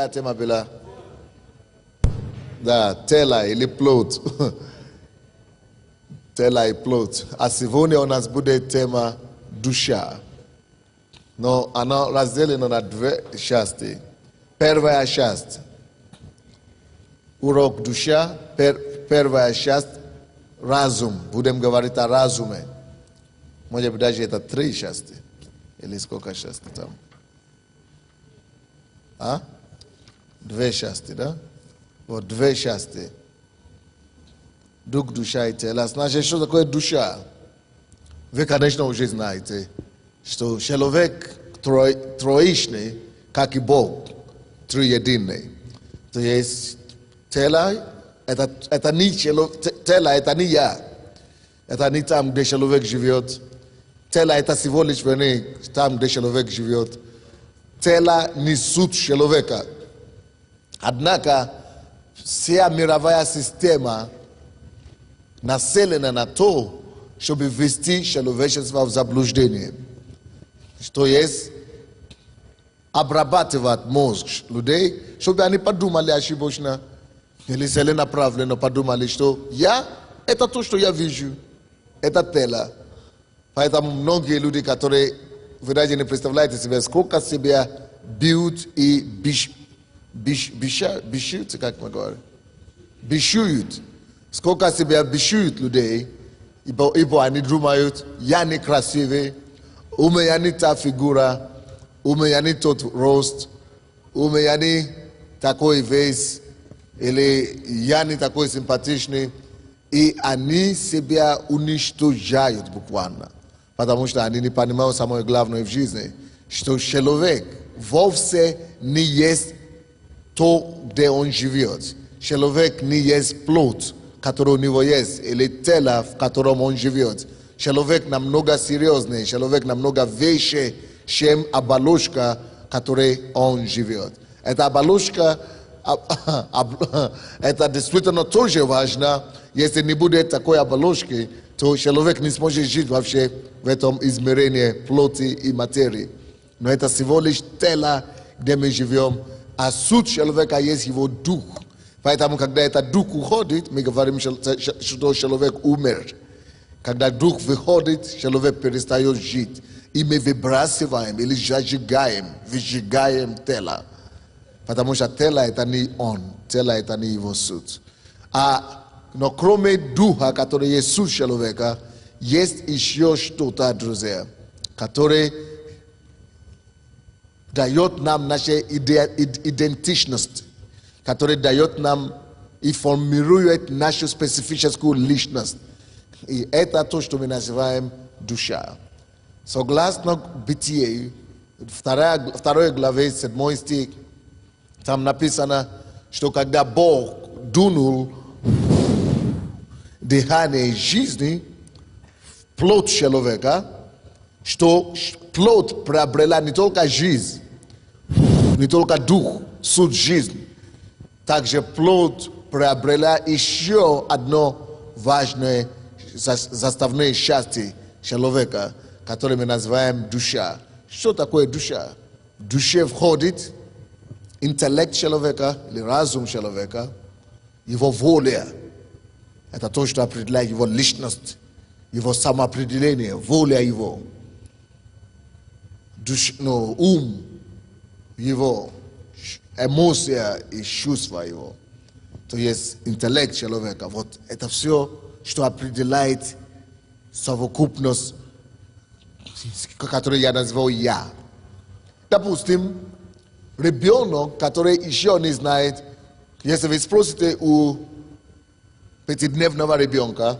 какая тема была? Да, тела или плод. Тела и плод. А сегодня у нас будет тема душа. Но она разделена на две части. Первая часть. Урок душа. Первая часть. Разум. Будем говорить о разуме. Может быть, даже это 3 части. Или сколько частей там? А? 2 части, да? Вот 2 части. Дух, душа и тело. Значит, что такое душа? Вы, конечно, уже знаете, что человек троичный, как и Бог, триединый. То есть тело, это не тело, это не я. Это не там, где человек живет. Тело это всего лишь там, где человек живет. Тело несут человека. Однако, вся мировая система населена на то, чтобы ввести человечество в заблуждение. То есть, обрабатывать мозг людей, чтобы они подумали ошибочно, или целенаправленно подумали, что это то, что я вижу, это тело. Поэтому многие люди, которые, вы даже не представляете себе, сколько себя бьют и бешут, как мы говорим, бешут. Сколько себя бешут людей, ибо они думают, я не красивый, у меня не та фигура, у меня не тот рост, у меня не такой вес, или я не такой симпатичный, и они себя уничтожают буквально. Потому что они не понимают самое главное в жизни, что человек вовсе не есть то, где он живет. Человек не есть плод, который у него есть, или тело, в котором он живет. Человек намного серьезный, человек намного выше, чем оболочка, в которой он живет. Эта оболочка, это действительно тоже важно. Если не будет такой оболочки, то человек не сможет жить вообще в этом измерении плоти и материи. Но это всего лишь тело, где мы живем, а суть человека есть его дух. Поэтому, когда этот дух уходит, мы говорим, что человек умер. Когда дух выходит, человек перестает жить. И мы выбрасываем или выжигаем тело. Потому что тело это не он, тело это не его суть. Но кроме духа, который есть суть человека, есть еще что-то, друзья, который дает нам нашу идентичность, который дает нам и формирует нашу специфическую личность. И это то, что мы называем душа. Согласно Бытие, 2 главе, 7 стих, там написано, что когда Бог дунул дыхание жизни в плоть человека, что плоть приобрела не только жизнь, не только дух, суть жизни, также плоть приобрела еще одно важное заставное счастье человека, которое мы называем душа. Что такое душа? В душе входит интеллект человека или разум человека, его воля. Это то, что определяет его личность, его самоопределение, воля его. Ум его, эмоция и чувства его. То есть интеллект человека. Вот это все, что определяет совокупность, которую я назвал «я». Допустим, ребенок, который еще не знает, если вы спросите у пятидневного ребенка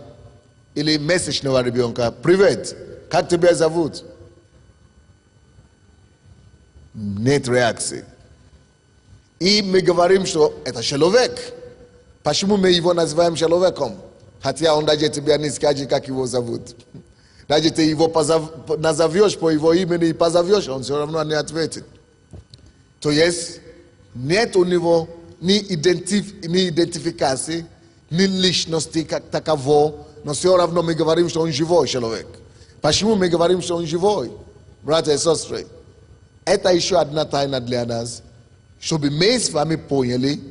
или месячного ребенка: «Привет, как тебя зовут?» Нет реакции. И мы говорим, что это человек. Почему мы его называем человеком? Хотя он даже тебе не скажет, как его зовут. Даже ты его назовешь по его имени и позовешь, он все равно не ответит. То есть нет у него ни идентификации, ни личности как такового, но все равно мы говорим, что он живой человек. Почему мы говорим, что он живой? Братья и сестры, это еще одна тайна для нас, Чтобы мы с вами поняли,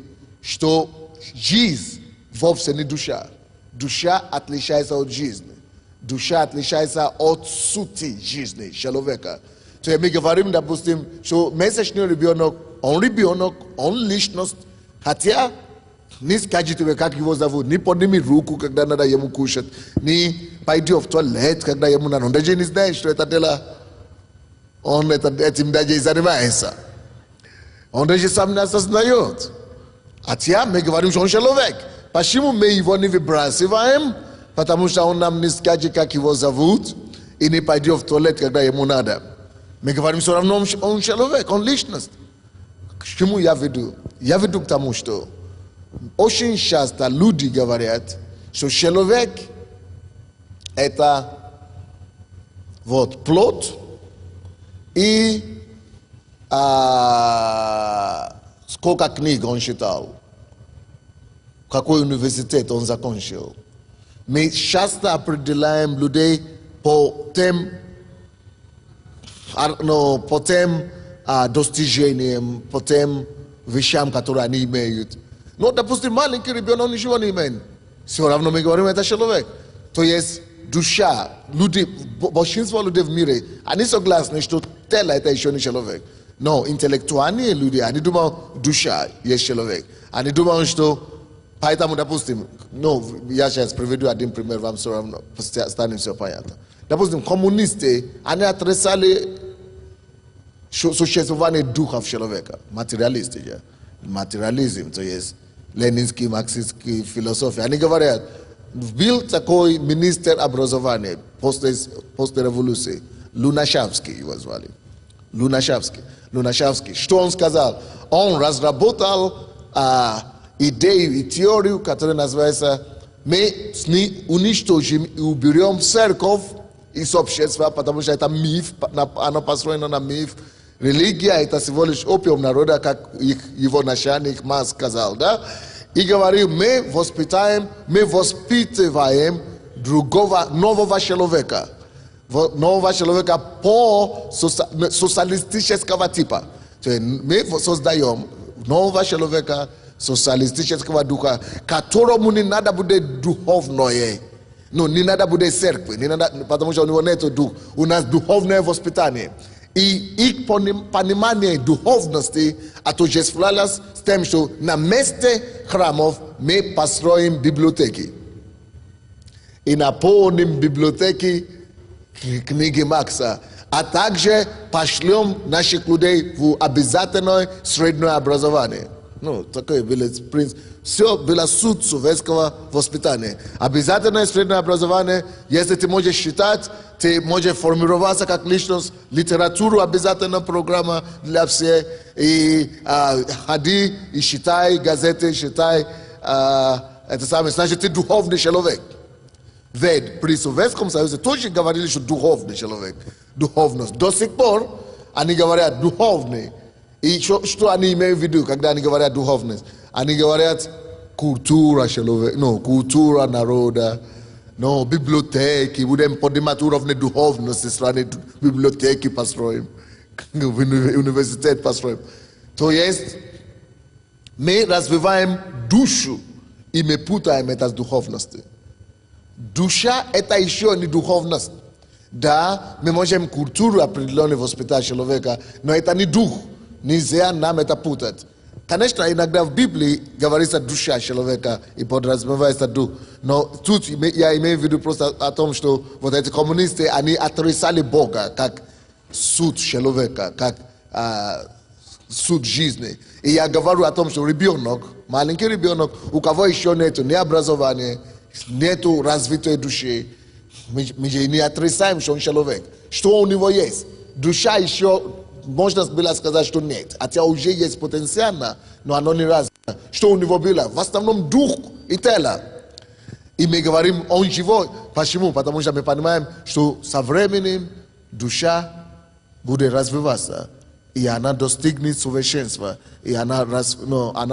что жизнь вовсе не душа. Душа отличается от жизни. Душа отличается от сути жизни человека. То есть мы говорим, допустим, что месячный ребенок, он личность, хотя не скажите, как его зовут, не подними руку, когда надо ему кушать, не пойди в туалет, когда ему надо. Он даже не знает, что это дело. Он этим даже и занимается. Он даже сам не осознает. Хотя мы говорим, что он человек. Почему мы его не выбрасываем? Потому что он нам не скажет, как его зовут, и не пойдет в туалет, когда ему надо. Мы говорим, все равно он человек, он личность. К чему я веду? Я веду к тому, что очень часто люди говорят, что человек это вот плод и сколько книг он читал, какой университет он закончил. Мы часто определяем людей по тем достижениям, по тем вещам, которые они имеют. Но, допустим, маленький ребенок ничего не имеет. Все равно мы говорим, это человек. То есть душа, люди, большинство людей в мире, они согласны, что тело это еще не человек. Но интеллектуальные люди, они думают, душа есть человек. Они думают, что поэтому, допустим, я сейчас приведу один пример, вам все равно станет все понятно. Допустим, коммунисты, они отрицали существование духов человека, материалисты, материализм, то есть ленинский, марксистский философия. Они говорят, был такой министр образования после революции, Лунашевский его звали. Лунашевский. Что он сказал? Он разработал идею и теорию, которая называется «Мы уничтожим и уберем церковь из общества», потому что это миф, оно построено на миф. Религия – это всего лишь опиум народа, как его начальник Ма сказал, да? И говорил, мы воспитываем другого, нового человека по социалистического типа. То есть мы создаем нового человека социалистического духа, которому не надо будет духовное. Не надо будет церкви, потому что у него нет дух. У нас духовное воспитание. И их понимание духовности отождествлялось с тем, что на месте храмов мы построим библиотеки. И наполним библиотеки книги Маркса. А также пошлем наших людей в обязательное среднее образование. Такой был принцип. Все было суть советского воспитания. Обязательное среднее образование, если ты можешь читать, ты можешь формироваться как личность, литературу обязательно программа для всех, и ходи, и читай газеты, читай, это самое, значит, ты духовный человек. Ведь при Советском Союзе тоже говорили, что духовный человек, духовность. До сих пор они говорят духовный. И что они имеют в виду, когда они говорят духовность? Они говорят культура человека, культура народа, библиотеки, будем поднимать уровень духовности, страны библиотеки построим, университет построим. То есть мы развиваем душу, и мы путаем это с духовностью. Душа – это еще не духовность. Да, мы можем культуру определенную воспитать человека, но это не дух. Нельзя нам это путать. Конечно, иногда в Библии говорится душа человека и подразумевается дух. Но тут я имею в виду просто о том, что вот эти коммунисты, они отрицали Бога как суть человека, как суть жизни. И я говорю о том, что ребенок, маленький ребенок, у кого еще нету ни образования, нету развитой души, мы не отрицаем, что он человек. Что у него есть? Душа еще... Можно было сказать, что нет. Хотя уже есть потенциально, но оно не развито. Что у него было? В основном дух и тело. И мы говорим, он живой. Почему? Потому что мы понимаем, что со временем душа будет развиваться. И она достигнет совершенства. И она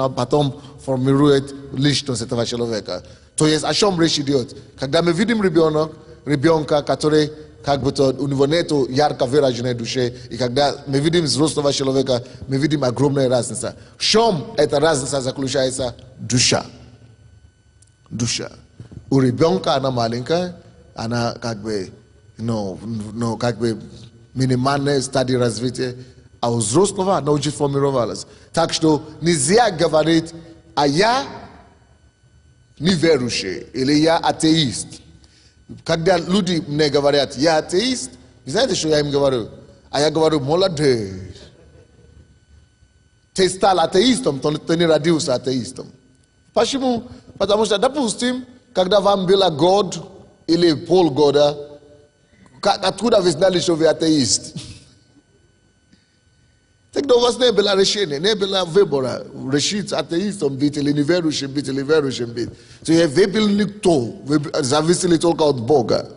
потом формирует личность этого человека. То есть о чем речь идет? Когда мы видим ребенка, который как бы то у него нету ярко выраженной души, и когда мы видим взрослого человека, мы видим огромную разницу. В чем эта разница заключается? Душа. Душа. У ребенка она маленькая, она как бы, как бы минимальная стадия развития, а у взрослого она уже формировалась. Так что нельзя говорить, а я неверующий или я атеист. Когда люди мне говорят, я атеист, вы знаете, что я им говорю? А я говорю, молодец. Ты стал атеистом, ты не родился атеистом. Почему? Потому что, допустим, когда вам было год или полгода, откуда вы знали, что вы атеист? Тогда у вас не было решения, не было выбора. Решить атеистом быть или неверующим быть. То есть вы были никто, вы зависели только от Бога.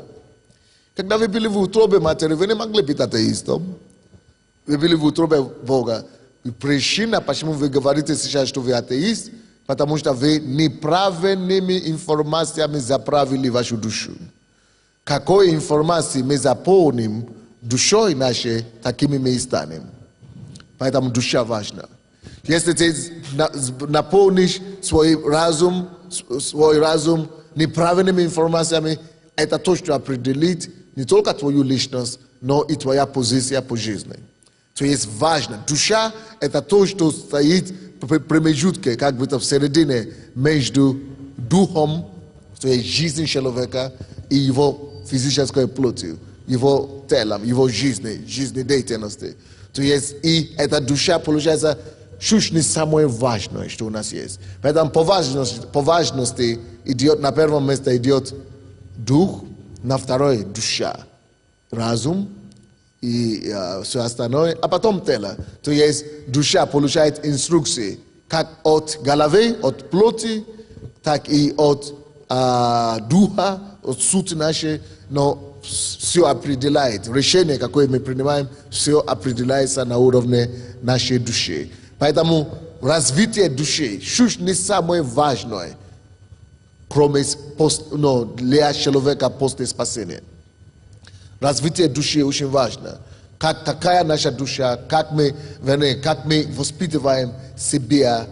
Когда вы были в утробе матери, вы не могли быть атеистом. Вы были в утробе Бога. И причина, почему вы говорите сейчас, что вы атеист, потому что вы неправильными информациями заправили вашу душу. Какой информацией мы заполним душой нашей, такими мы и станем. Поэтому душа важна. Если ты наполнишь свой разум неправильными информациями, это точно определит не только твою личность, но и твоя позиция по жизни. То есть важно. Душа – это то, что стоит в промежутке, как бы в середине между духом, то есть жизнью человека, и его физической плотью, его телом, его жизнедеятельностью. То есть и эта душа, получается, чуть не самое важное, что у нас есть. Поэтому по важности идет, на первом месте идет дух, на второе душа, разум и все остальное, а потом тело. То есть душа получает инструкции как от головы, от плоти, так и от духа, от сути нашей, но все определяет. Решение, какое мы принимаем, все определяется на уровне нашей души. Поэтому развитие души чуть не самое важное, кроме для человека после спасения. Развитие души очень важно. Какая наша душа, как мы воспитываем себя,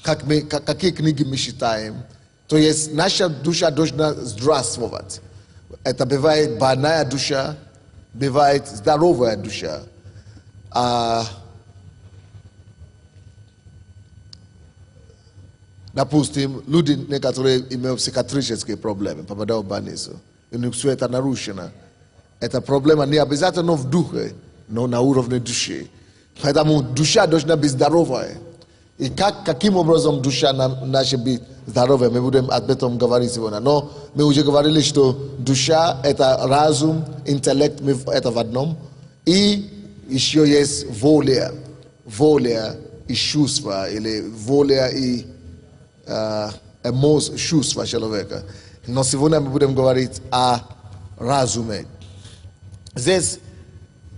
какие книги мы читаем. То есть наша душа должна здравствовать. Это бывает больная душа, бывает здоровая душа. Допустим, люди некоторые имеют психиатрические проблемы, попадают в больницу. У них все это нарушено. Это проблема не обязательно в духе, но на уровне души. Поэтому душа должна быть здоровая. И каким образом душа наша быть здоровая, мы будем об этом говорить сегодня. Но мы уже говорили, что душа – это разум, интеллект, это в одном. И еще есть воля и чувства, или воля и чувства человека. Но сегодня мы будем говорить о разуме. Здесь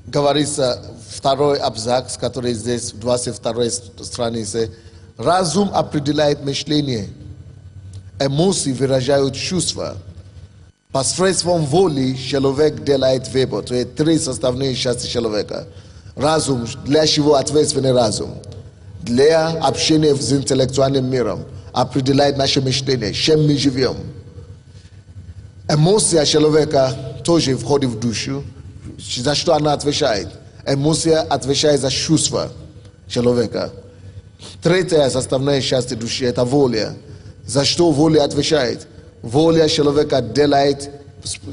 говорится второй абзац, который здесь в 22 странице. Разум определяет мышление. Эмоции выражают чувства. Посредством воли человек делает выбор. То есть три составные части человека. Разум, для чего ответственный разум? Для общения с интеллектуальным миром. Определяет наше мышление, чем мы живем. Эмоция человека тоже входит в душу. За что она отвечает? Эмоция отвечает за чувства человека. Третья составная часть души – это воля. За что воля отвечает? Воля человека делает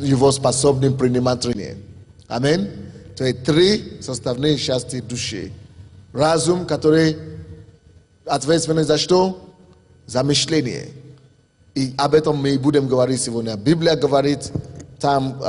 его способным принимать решения. Аминь. То есть три составные части души. Разум, который ответственный за что? За мышление. И об этом мы будем говорить сегодня. Библия говорит там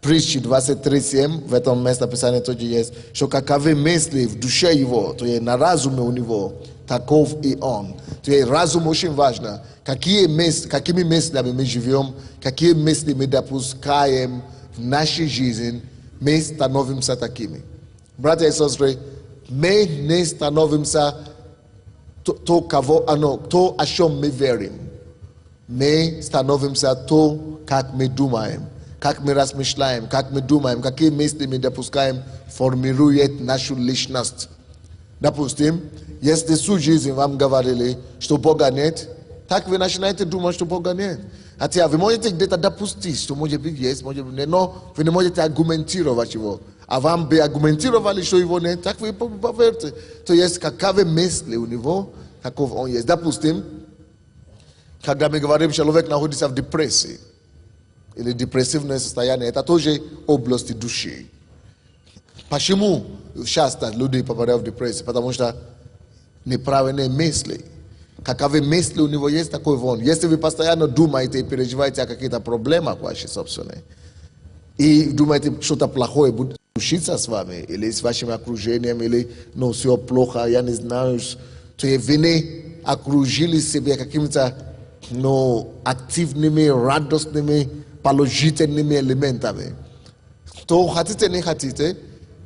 Притчи 23:7, в этом месте Писания тоже есть, что каковы мысли в душе его, то есть на разуме у него, таков и он. То есть разум очень важно. Какими мыслями мы живем, какие мысли мы допускаем в нашей жизни, мы становимся такими. Братья и сестры, мы не становимся то, о чем мы верим. Мы становимся то, как мы думаем, как мы размышляем, как мы думаем, какие мысли мы допускаем, формирует нашу личность. Допустим, если всю жизнь вам говорили, что Бога нет, так вы начинаете думать, что Бога нет. Хотя вы можете где-то допустить, что может быть есть, может быть нет, но вы не можете аргументировать его. А вам бы аргументировали, что его нет, так вы поверьте. То есть, каковы мысли у него, таков он есть. Допустим, когда мы говорим, человек находится в депрессии, или депрессивное состояние, это тоже область души. Почему часто люди попадают в депрессию? Потому что неправильные мысли. Каковы мысли у него есть, такой вон. Если вы постоянно думаете и переживаете о каких-то проблемах ваши собственные, и думаете, что-то плохое будет случиться с вами, или с вашим окружением, или ну, все плохо, я не знаю, то вы не окружили себя какими-то ну, активными, радостными, положительными элементами, то хотите, не хотите,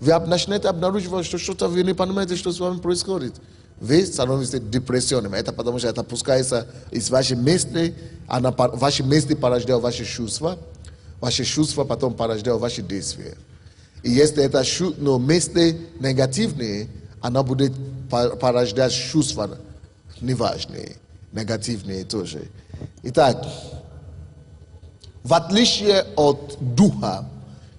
вы начнете обнаруживать, что что-то вы не понимаете, что с вами происходит. Вы становитесь депрессионным. Это потому что это опускается из вашей мысли, ваши мысли порождают ваши чувства потом порождают ваши действия. И если это ну, мысли негативные, она будет порождать чувства неважные, негативные тоже. Итак, в отличие от духа,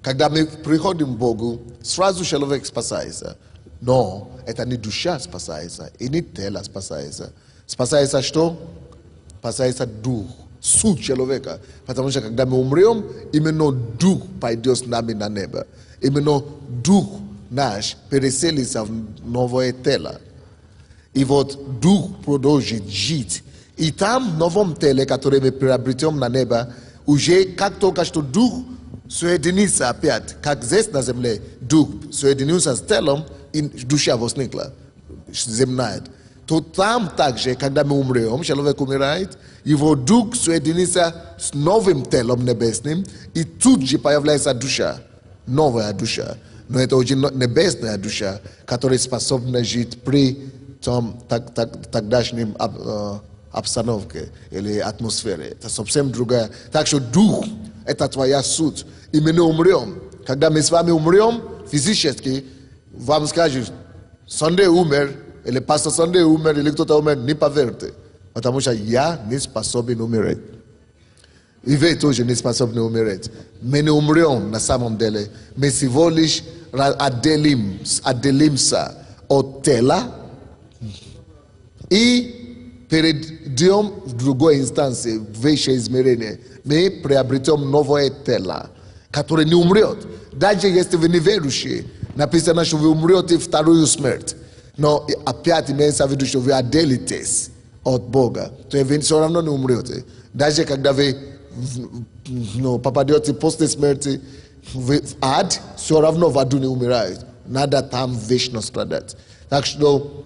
когда мы приходим к Богу, сразу человек спасается. Но это не душа спасается, и не тело спасается. Спасается что? Спасается дух, суть человека. Потому что когда мы умрем, именно дух пойдет с нами на небо. Именно дух наш переселится в новое тело. И вот дух продолжит жить. И там, в новом теле, которое мы приобретем на небо, уже как только что дух соединится опять, как здесь на земле, дух соединился с телом, и душа возникла, земная. То там также, когда мы умрем, человек умирает, его дух соединится с новым телом небесным, и тут же появляется душа, новая душа. Но это уже небесная душа, которая способна жить при том тогдашнем обстановке или атмосфере. Это совсем другая. Так что дух – это твоя суть. И мы не умрем. Когда мы с вами умрем физически, вам скажут, Sunday умер, или пастор Sunday умер, или кто-то умер, не поверьте. Потому что я не способен умереть. И вы тоже не способны умереть. Мы не умрем на самом деле. Мы всего лишь отделимся от тела и перейдем в другой инстанции, в высшее измерение. Мы приобретем новое тело, которое не умрет. Даже если вы не верующие, написано, что вы умрете вторую смерть. Но опять имеется в виду, что вы отделитесь от Бога. То есть вы все равно не умрете. Даже когда вы попадете после смерти в ад, все равно в аду не умирают. Надо там вечно страдать. Так что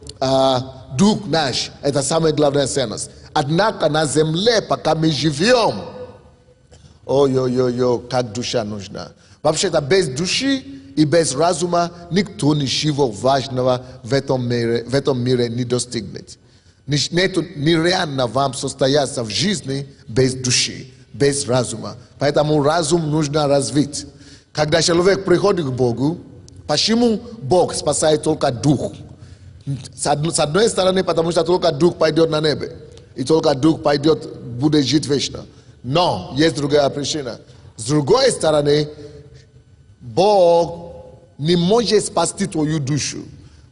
дух наш – это самая главная ценность. Однако на земле, пока мы живем, ой-ой-ой, как душа нужна. Вообще-то без души и без разума никто ничего важного в этом мире не достигнет. Нереально вам состояться в жизни без души, без разума. Поэтому разум нужно развить. Когда человек приходит к Богу, почему Бог спасает только дух? С одной стороны, потому что только дух пойдет на небо. И только дух пойдет, будет жить вечно. Но есть другая причина. С другой стороны, Бог не может спасти твою душу.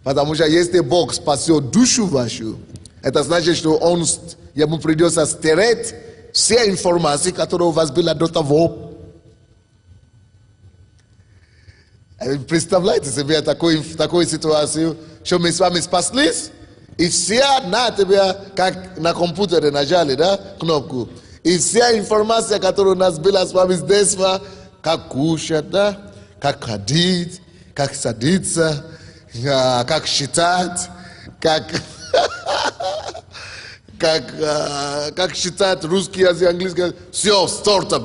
Потому что если Бог спасет душу вашу, это значит, что ему придется стереть все информации, которые у вас были до того. Представляете себе такую ситуацию, что мы с вами спаслись, и вся на тебя, как на компьютере нажали, да, кнопку. И вся информация, которая у нас была с вами с детства, как кушать, да, как ходить, как садиться, как считать, как считать русский язык, английский, все, сторта.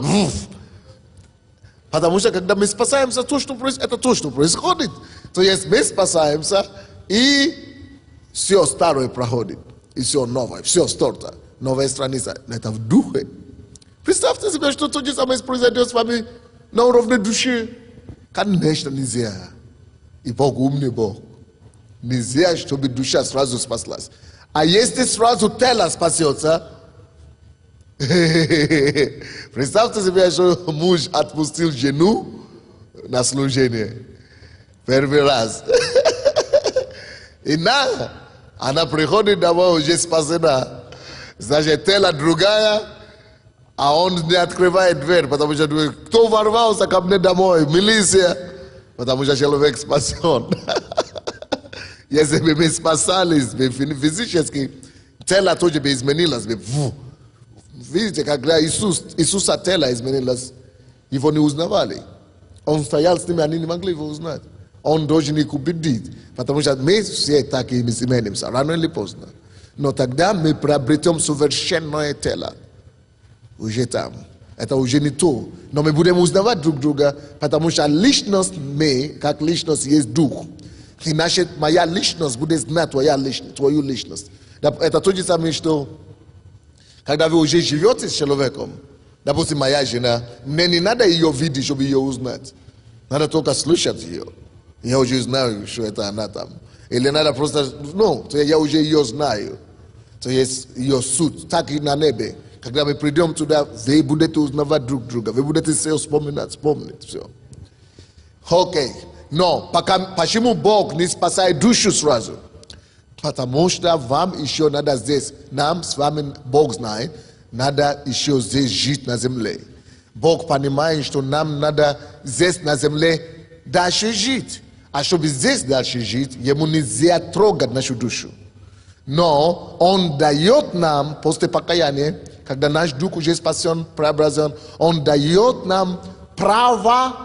Потому что когда мы спасаемся, это то, что происходит. То есть мы спасаемся, и все старое проходит, и все новое, все сторта. Новая страница. Это в духе. Представьте себе, что то же самое произойдет с вами Não rovne duše. Kad nešto nizia. I Bog umni Bog. Nizia što bi duša srazu spaslas. A este srazu tela spasioca. Представьте себе, что муж отпустил жену на служение. Первый раз. И она приходит домой уже спасена. Значит, тело другая, а он не открывает дверь, потому что думает, кто ворвался ко мне домой? Милиция. Потому что человек спасен. Если бы мы спасались физически, тело тоже бы изменилось. Видите, когда Иисуса тело изменилось, его не узнавали. Он стоял с ними, они не могли его узнать. Он должен их убедить, потому что мы все так и изменимся, рано или поздно. Но тогда мы приобретем совершенное тело. Уже там. Это уже не то. Но мы будем узнавать друг друга, потому что личность мы, как личность, есть дух. И моя личность будет знать твою личность. Это то же самое, что когда вы уже живете с человеком, допустим, моя жена, мне не надо ее видеть, чтобы ее узнать. Надо только слушать ее. Я уже знаю, что это она там. Или надо просто, я уже ее знаю. То есть ее суть, так и на небе. Когда мы придем туда, вы будете узнавать друг друга. Вы будете все вспоминать все. Окей. Но почему Бог не спасает душу сразу? Потому что вам еще надо здесь, нам с вами, Бог знает, надо еще здесь жить на земле. Бог понимает, что нам надо здесь на земле дальше жить. А чтобы здесь дальше жить, ему нельзя трогать нашу душу. Но он дает нам, после покаяния, когда наш дух уже спасен, преображен, он дает нам право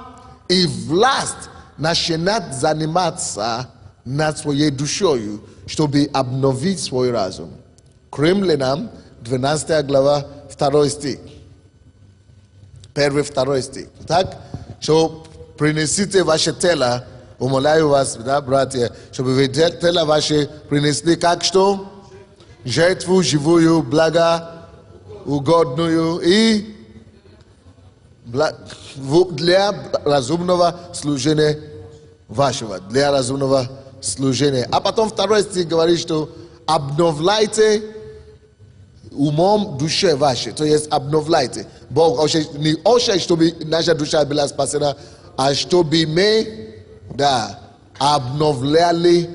и власть начинать заниматься над своей душой, чтобы обновить свой разум. К Римлянам, 12 глава, 2 стих. 1-2 стих. Так, что принесите ваше тело, умоляю вас, да, братья, чтобы вы тело ваше принесли как что? Жертву живую, благоугодную и для разумного служения вашего. Для разумного служения. А потом 2 стих говорит, что обновляйте умом душе вашей. То есть обновляйте. Бог не хочет, чтобы наша душа была спасена, а чтобы мы, обновляли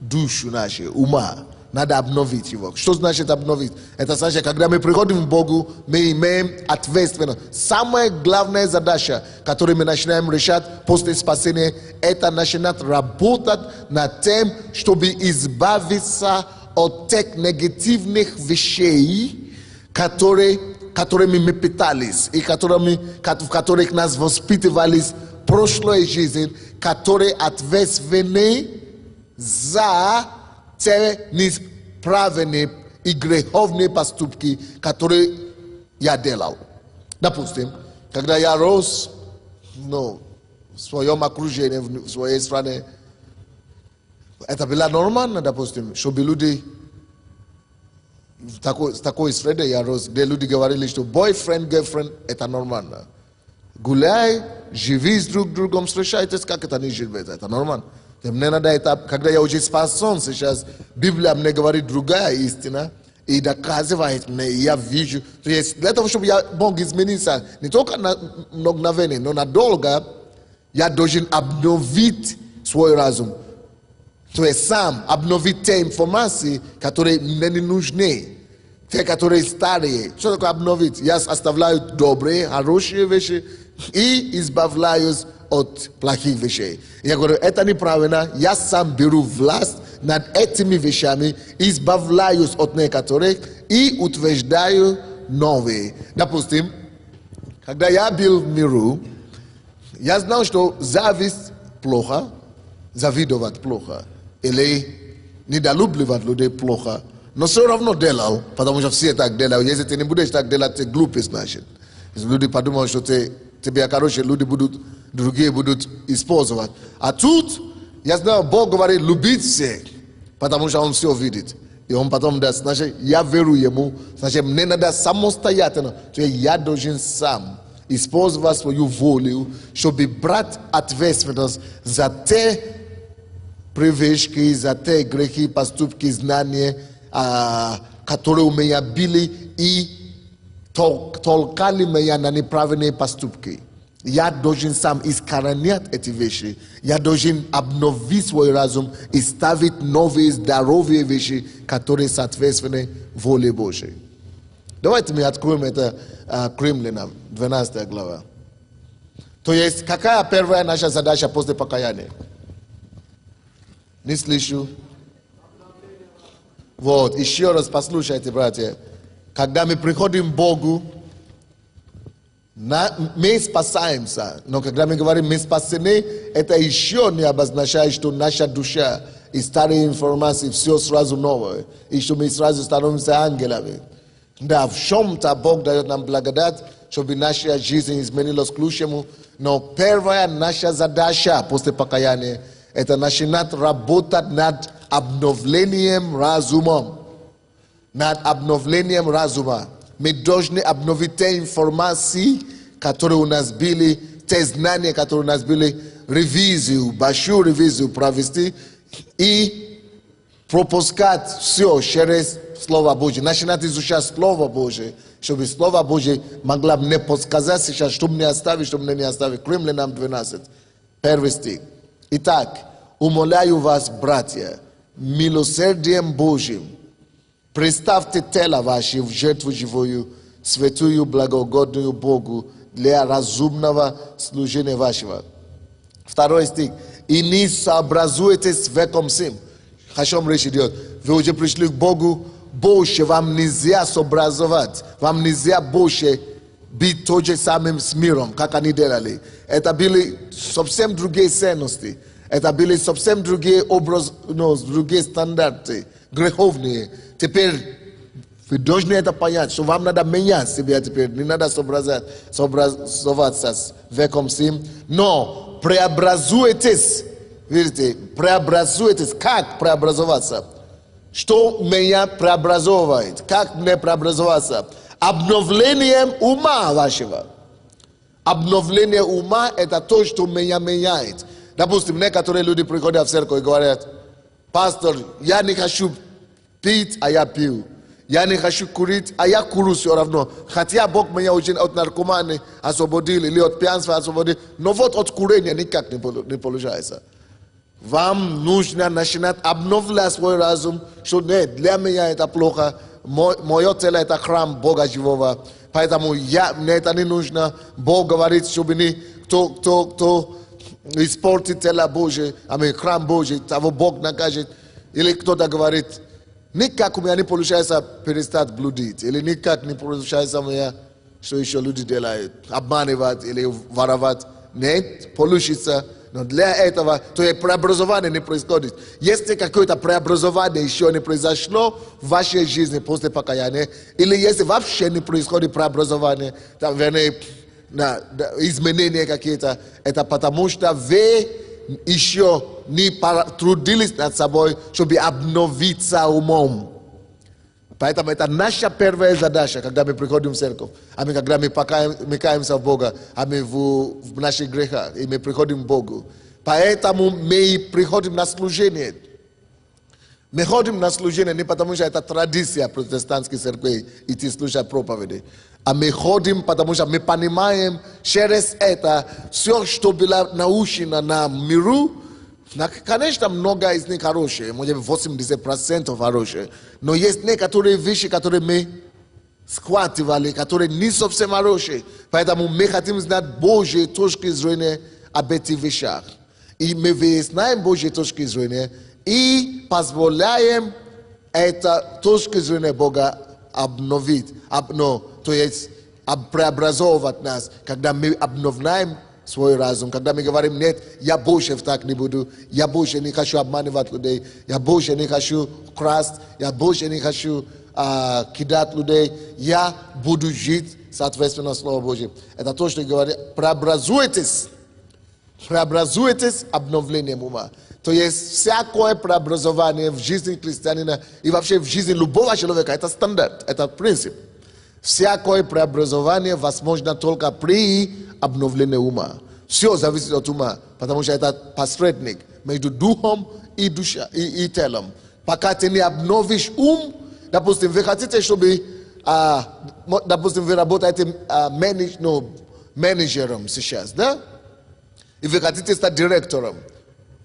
душу нашу, ума. Надо обновить его. Что значит обновить? Это значит, когда мы приходим к Богу, мы имеем ответственность. Самая главная задача, которую мы начинаем решать после спасения, это начинать работать над тем, чтобы избавиться от тех негативных вещей, которыми мы питались, и в которых нас воспитывались в прошлой жизни, которые ответственны за те неправильные и греховные поступки, которые я делал. Допустим, когда я рос, в своем окружении, в своей стране, это было нормально, допустим, чтобы люди в такой среде я рос, где люди говорили, что бойфренд, girlfriend, это нормально. Гуляй, живи с друг другом, встречайтесь, как это не живет, это нормально. Мне надо это, когда я уже спасен сейчас, Библия мне говорит другая истина, и доказывает мне, и я вижу. То есть для того, чтобы я мог измениться, не только на мгновение, но надолго, я должен обновить свой разум. То есть сам обновить те информации, которые мне не нужны, те, которые старые. Что такое обновить? Я оставляю добрые, хорошие вещи и избавляюсь от плохих вещей. Я говорю, это неправильно, я сам беру власть над этими вещами, избавляюсь от некоторых и утверждаю новые. Допустим, когда я был в миру, я знал, что зависть плохо, завидовать плохо, или недолюбливать людей плохо, но все равно делал, потому что все так делают. Если ты не будешь так делать, ты глупость, значит. Если люди подумают, что тебе хорошие люди другие будут использовать. А тут, я знаю, Бог говорит, любить всех, потому что Он все видит. И Он потом даст, значит, я верю Ему, значит, мне надо самостоятельно, то есть я должен сам использовать свою волю, чтобы брать ответственность за те привычки, за те грехи, поступки, знания, которые у меня были и толкали меня на неправильные поступки. Я должен сам искоренять эти вещи. Я должен обновить свой разум и ставить новые здоровые вещи, которые соответствуют воле Божьей. Давайте мы откроем это к Римлянам, 12 глава. То есть, какая первая наша задача после покаяния? Не слышу. Вот, еще раз послушайте, братья. Когда мы приходим к Богу, мы спасаемся. Но когда мы говорим, мы спасены, это еще не обозначает, что наша душа и старые информации все сразу новое. И что мы сразу становимся ангелами. Да, в чем-то Бог дает нам благодать, чтобы наша жизнь изменилась к лучшему. Но первая наша задача после покаяния – это начинать работать над обновлением разума. Над обновлением разума. Мы должны обновить те информации, которые у нас были, те знания, которые у нас были, ревизию, большую ревизию провести и пропускать все через Слово Божье. Начинать изучать Слово Божье, чтобы Слово Божье могло мне подсказать сейчас, что мне оставить, что мне не оставить. Римлянам 12, 1 стих. Итак, умоляю вас, братья, милосердием Божьим, представьте тело ваше в жертву живую, святую, благогодную Богу для разумного служения вашего. 2 стих. И не сообразуйтесь с веком сим. О чем речь идет? Вы уже пришли к Богу, больше вам нельзя сообразовать, вам нельзя больше быть тот же самым с миром, как они делали. Это были совсем другие ценности. Это были совсем другие образы, другие стандарты, греховные. Теперь вы должны это понять, что вам надо менять себя теперь, не надо сообразоваться с веком сим, но преобразуйтесь, видите, преобразуйтесь. Как преобразоваться? Что меня преобразовывает? Как мне преобразоваться? Обновлением ума вашего. Обновление ума – это то, что меня меняет. Допустим, некоторые люди приходят в церковь и говорят: пастор, я не хочу пить, а я пью. Я не хочу курить, а я курю все равно. Хотя Бог меня очень от наркомании освободил, или от пьянства освободил, но вот от курения никак не получается. Вам нужно начинать обновлять свой разум, что нет, для меня это плохо, мое тело это храм Бога живого, поэтому мне это не нужно. Бог говорит, чтобы не кто испортит тело Божие, храм Божий, того Бог накажет. Или кто-то говорит: никак у меня не получается перестать блудить, или никак не получается у меня, что еще люди делают, обманывать или воровать. Нет, получится. Но для этого, то есть преобразование не происходит. Если какое-то преобразование еще не произошло в вашей жизни после покаяния, или если вообще не происходит преобразование, там, вернее, изменения какие-то, это потому что вы еще не трудились над собой, чтобы обновиться умом. Поэтому это наша первая задача, когда мы приходим в церковь, когда мы каемся в Бога, в наших грехах, и мы приходим к Богу. Поэтому мы приходим на служение. Мы ходим на служение не потому, что это традиция протестантской церкви идти слушать проповеди, а мы ходим, потому что мы понимаем через это все, что было научено нам в миру. Конечно, много из них хорошие, может быть 80% хорошие, но есть некоторые вещи, которые мы схватывали, которые не совсем хорошие. Поэтому мы хотим знать Божьи точки зрения об этих вещах. И мы выясняем Божьи точки зрения и позволяем это точки зрения Бога обновить, то есть преобразовывать нас, когда мы обновляем свой разум, когда мы говорим: нет, я больше так не буду, я больше не хочу обманывать людей, я больше не хочу красть, я больше не хочу кидать людей, я буду жить соответственно Слову Божьему. Это то, что говорит: преобразуйтесь обновлением ума. То есть всякое преобразование в жизни христианина и вообще в жизни любого человека, это стандарт, это принцип. Всякое преобразование возможно только при обновлении ума. Все зависит от ума, потому что это посредник между духом и, и телом. Пока ты не обновишь ум, допустим, вы хотите, чтобы, допустим, вы работаете менеджером сейчас, да? И вы хотите стать директором.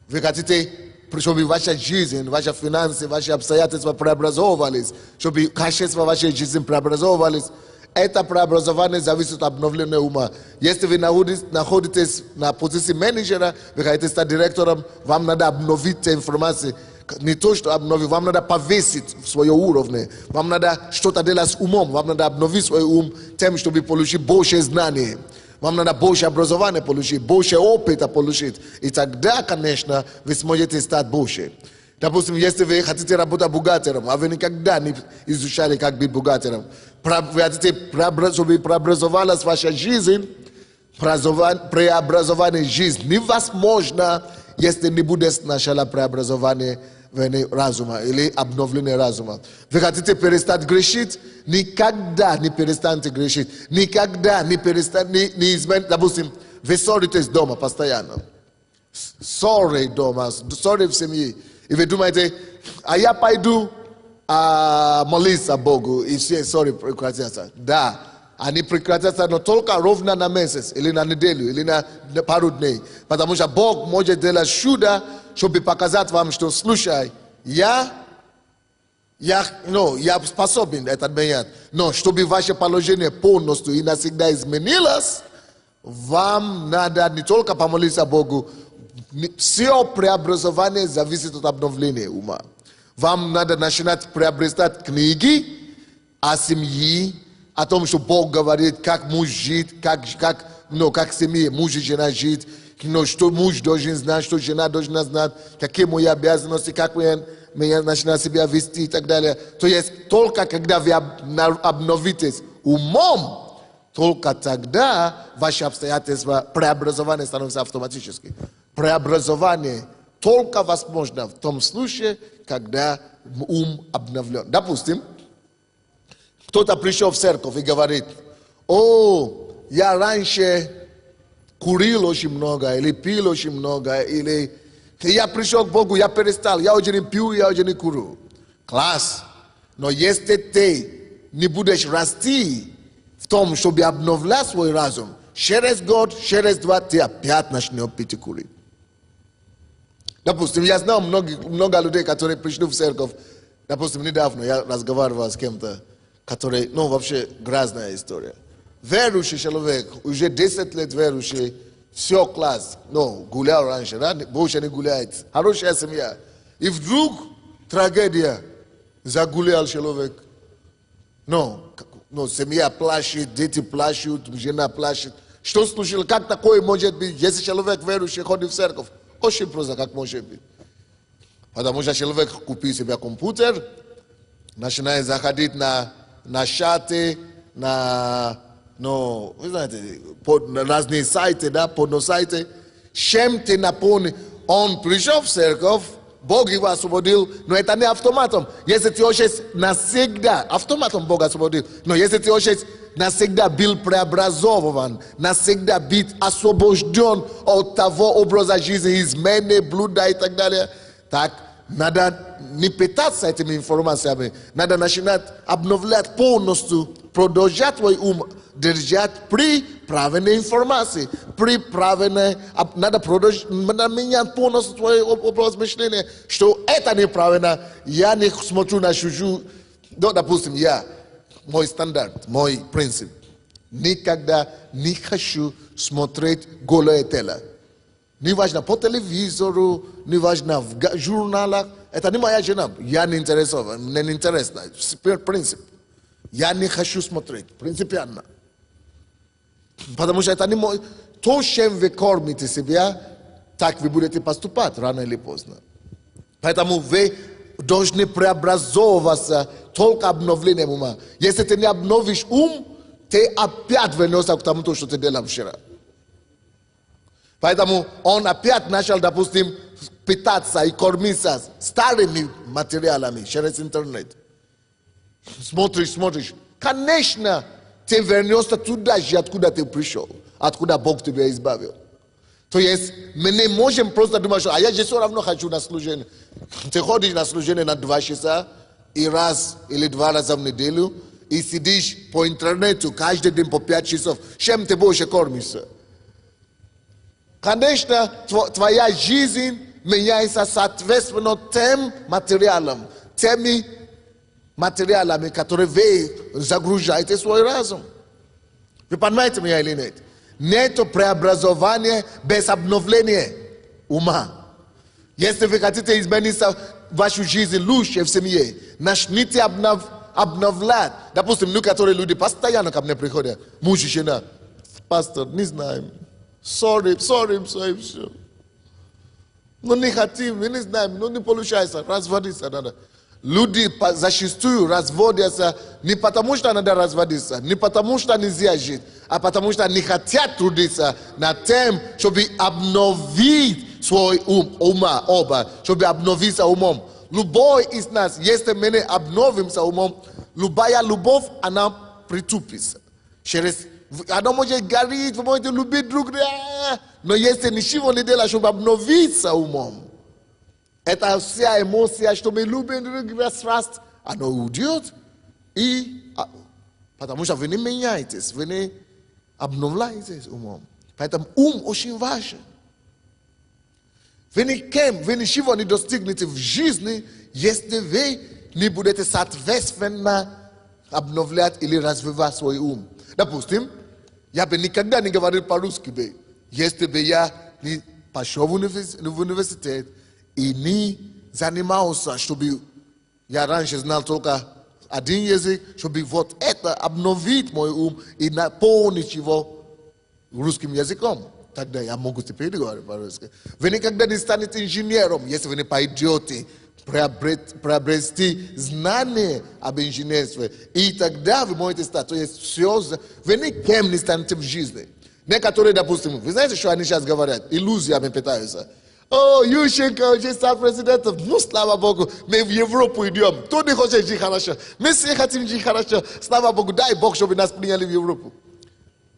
Вы хотите, чтобы ваша жизнь, ваши финансы, ваши обстоятельства преобразовывались, чтобы качество вашей жизни преобразовывались. Это преобразование зависит от обновления ума. Если вы находитесь на позиции менеджера, вы хотите стать директором, вам надо обновить информацию. Не то, что обновить, вам надо повесить свой уровень. Вам надо что-то делать с умом, вам надо обновить свой ум тем, чтобы получить больше знаний. Вам надо больше образования получить, больше опыта получить. И тогда, конечно, вы сможете стать больше. Допустим, если вы хотите работать бухгалтером, а вы никогда не изучали, как быть бухгалтером, вы хотите, чтобы преобразовалась ваша жизнь, преобразование жизни невозможно, если не будет сначала преобразование разума или обновление разума. Вы хотите перестать грешить? Никогда не перестаньте грешить. Никогда не перестаньте, не измените. Допустим, вы ссоритесь дома постоянно. Ссоры дома, ссоры в семье. И вы думаете, а я пойду молиться Богу, и все ссоры прекратятся. Да, они прекратятся, но только ровно на месяц, или на неделю, или на пару дней. Потому что Бог может делать чудо, чтобы показать вам, что, слушай, я способен это менять. Но чтобы ваше положение полностью и навсегда изменилось, вам надо не только помолиться Богу, все преобразование зависит от обновления ума. Вам надо начинать приобретать книги о семье, о том, что Бог говорит, как муж жить, как семья, муж и жена жить, что муж должен знать, что жена должна знать, какие мои обязанности, как мы начинаем себя вести и так далее. То есть только когда вы обновитесь умом, только тогда ваши обстоятельства преобразования становятся автоматически. Преобразование только возможно в том случае, когда ум обновлен. Допустим, кто-то пришел в церковь и говорит, я раньше курил очень много, или пил очень много, или я пришел к Богу, я перестал, я уже не пью, я уже не курю. Класс. Но если ты не будешь расти в том, чтобы обновлять свой разум, через год, через два, ты опять начнешь пить и курить. Допустим, я знаю много людей, которые пришли в церковь. Допустим, недавно я разговаривал с кем-то, который, вообще грязная история. Верующий человек, уже 10 лет верующий, все класс, гулял раньше, да? Больше не гуляет. Хорошая семья. И вдруг трагедия, загулял человек. Семья плачет, дети плачут, жена плачет. Что случилось? Как такое может быть, если человек верующий ходит в церковь? Очень просто, как может быть. Потому что человек купил себе компьютер, начинает заходить на чаты, вы знаете, на разные сайты, да, порно-сайты. Чем-то наполнен. Он пришел в церковь, Бог его освободил, но это не автоматом. Если ты хочешь навсегда, автоматом Бог освободил, но если ты хочешь навсегда был преобразован, навсегда быть освобожден от того образа жизни, измены, блуда и так далее, так надо не питаться этими информациями, надо начинать обновлять полностью, продолжать свой ум, держать при правильной информации, при правильной, надо менять полностью свой образ мышления, что это неправильно, я не смотрю на чужую, допустим, мой стандарт, мой принцип, никогда не хочу смотреть голое тело. Неважно по телевизору, неважно в журналах, это не моя жена, я не интересован, мне не интересно, принцип. Я не хочу смотреть, принципиально. Потому что это не мой... То, чем вы кормите себя, так вы будете поступать рано или поздно. Поэтому вы должны преобразовываться только обновлением ума. Если ты не обновишь ум, ты опять вернешься к тому, что ты делал вчера. Поэтому он опять начал, допустим, питаться и кормиться старыми материалами через интернет. Смотришь. Конечно, Te вернешься туда же, откуда ты пришел, откуда Бог тебя избавил. То есть мы не можем просто думать, что я же все равно хочу на служение. Ты ходишь на служение на 2 часа, и раз или 2 раза в неделю, и сидишь по интернету каждый день по 5 часов. Чем ты больше кормишься? Конечно, твоя жизнь меняется соответственно тем материалам, теми материалами, которые вы загружаете в свой разум. Вы понимаете меня или нет? Нет преобразования без обновления ума. Если вы хотите изменить вашу жизнь лучше в семье, начните обновлять. Допустим, некоторые люди постоянно ко мне приходят, муж и жена. Пастор, не знаем. Sorry, все. Ну не хотим, мы не знаем, ну не получается, разводиться надо. Люди зачастую разводятся не потому, что надо разводиться, не потому, что нельзя жить, а потому, что не хотят трудиться над тем, чтобы обновить свой ума, оба, чтобы обновиться умом. Любой из нас, если мы не обновимся умом, любая любовь, она притупится. Она может гореть, вы можете любить друг друга, но если ничего не делать, чтобы обновиться умом, это вся эмоция, что мы любим друг друга, страсть, она уйдет, и потому что вы не меняетесь, вы не обновляетесь умом. Поэтому ум очень важен. Вы ничего не достигнете в жизни, если вы не будете соответственно обновлять или развивать свой ум. Допустим, я бы никогда не говорил по-русски, если бы я не пошел в университет и не занимался, чтобы я раньше знал только один язык, чтобы вот это обновить мой ум и наполнить его русским языком. Тогда я могу теперь говорить по-русски. Вы никогда не станете инженером, если вы не пойдете приобрести знания об инженерстве. И тогда вы можете стать. То есть все, вы никем не станете в жизни. Некоторые, допустим, вы знаете, что они сейчас говорят? Иллюзиями питаются. О, Ющенко уже стал президентом. Ну, слава Богу, мы в Европу идем. Кто не хочет жить хорошо? Мы все хотим жить хорошо. Слава Богу, дай Бог, чтобы нас приняли в Европу.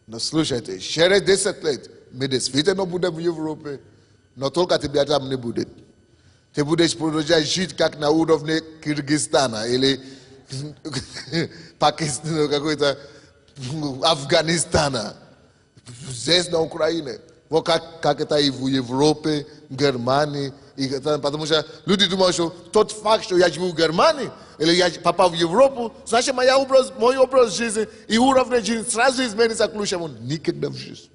Но слушайте, через 10 лет мы действительно будем в Европе, но только тебя там не будет. Ты будешь продолжать жить как на уровне Кыргызстана или Пакистана, какой-то Афганистана. Здесь на Украине. Вот как это и в Европе, Германии. Потому что люди думают, что тот факт, что я живу в Германии, или я попал в Европу, значит, мой образ жизни и уровень жизни сразу изменится к лучшему. Никогда в жизни.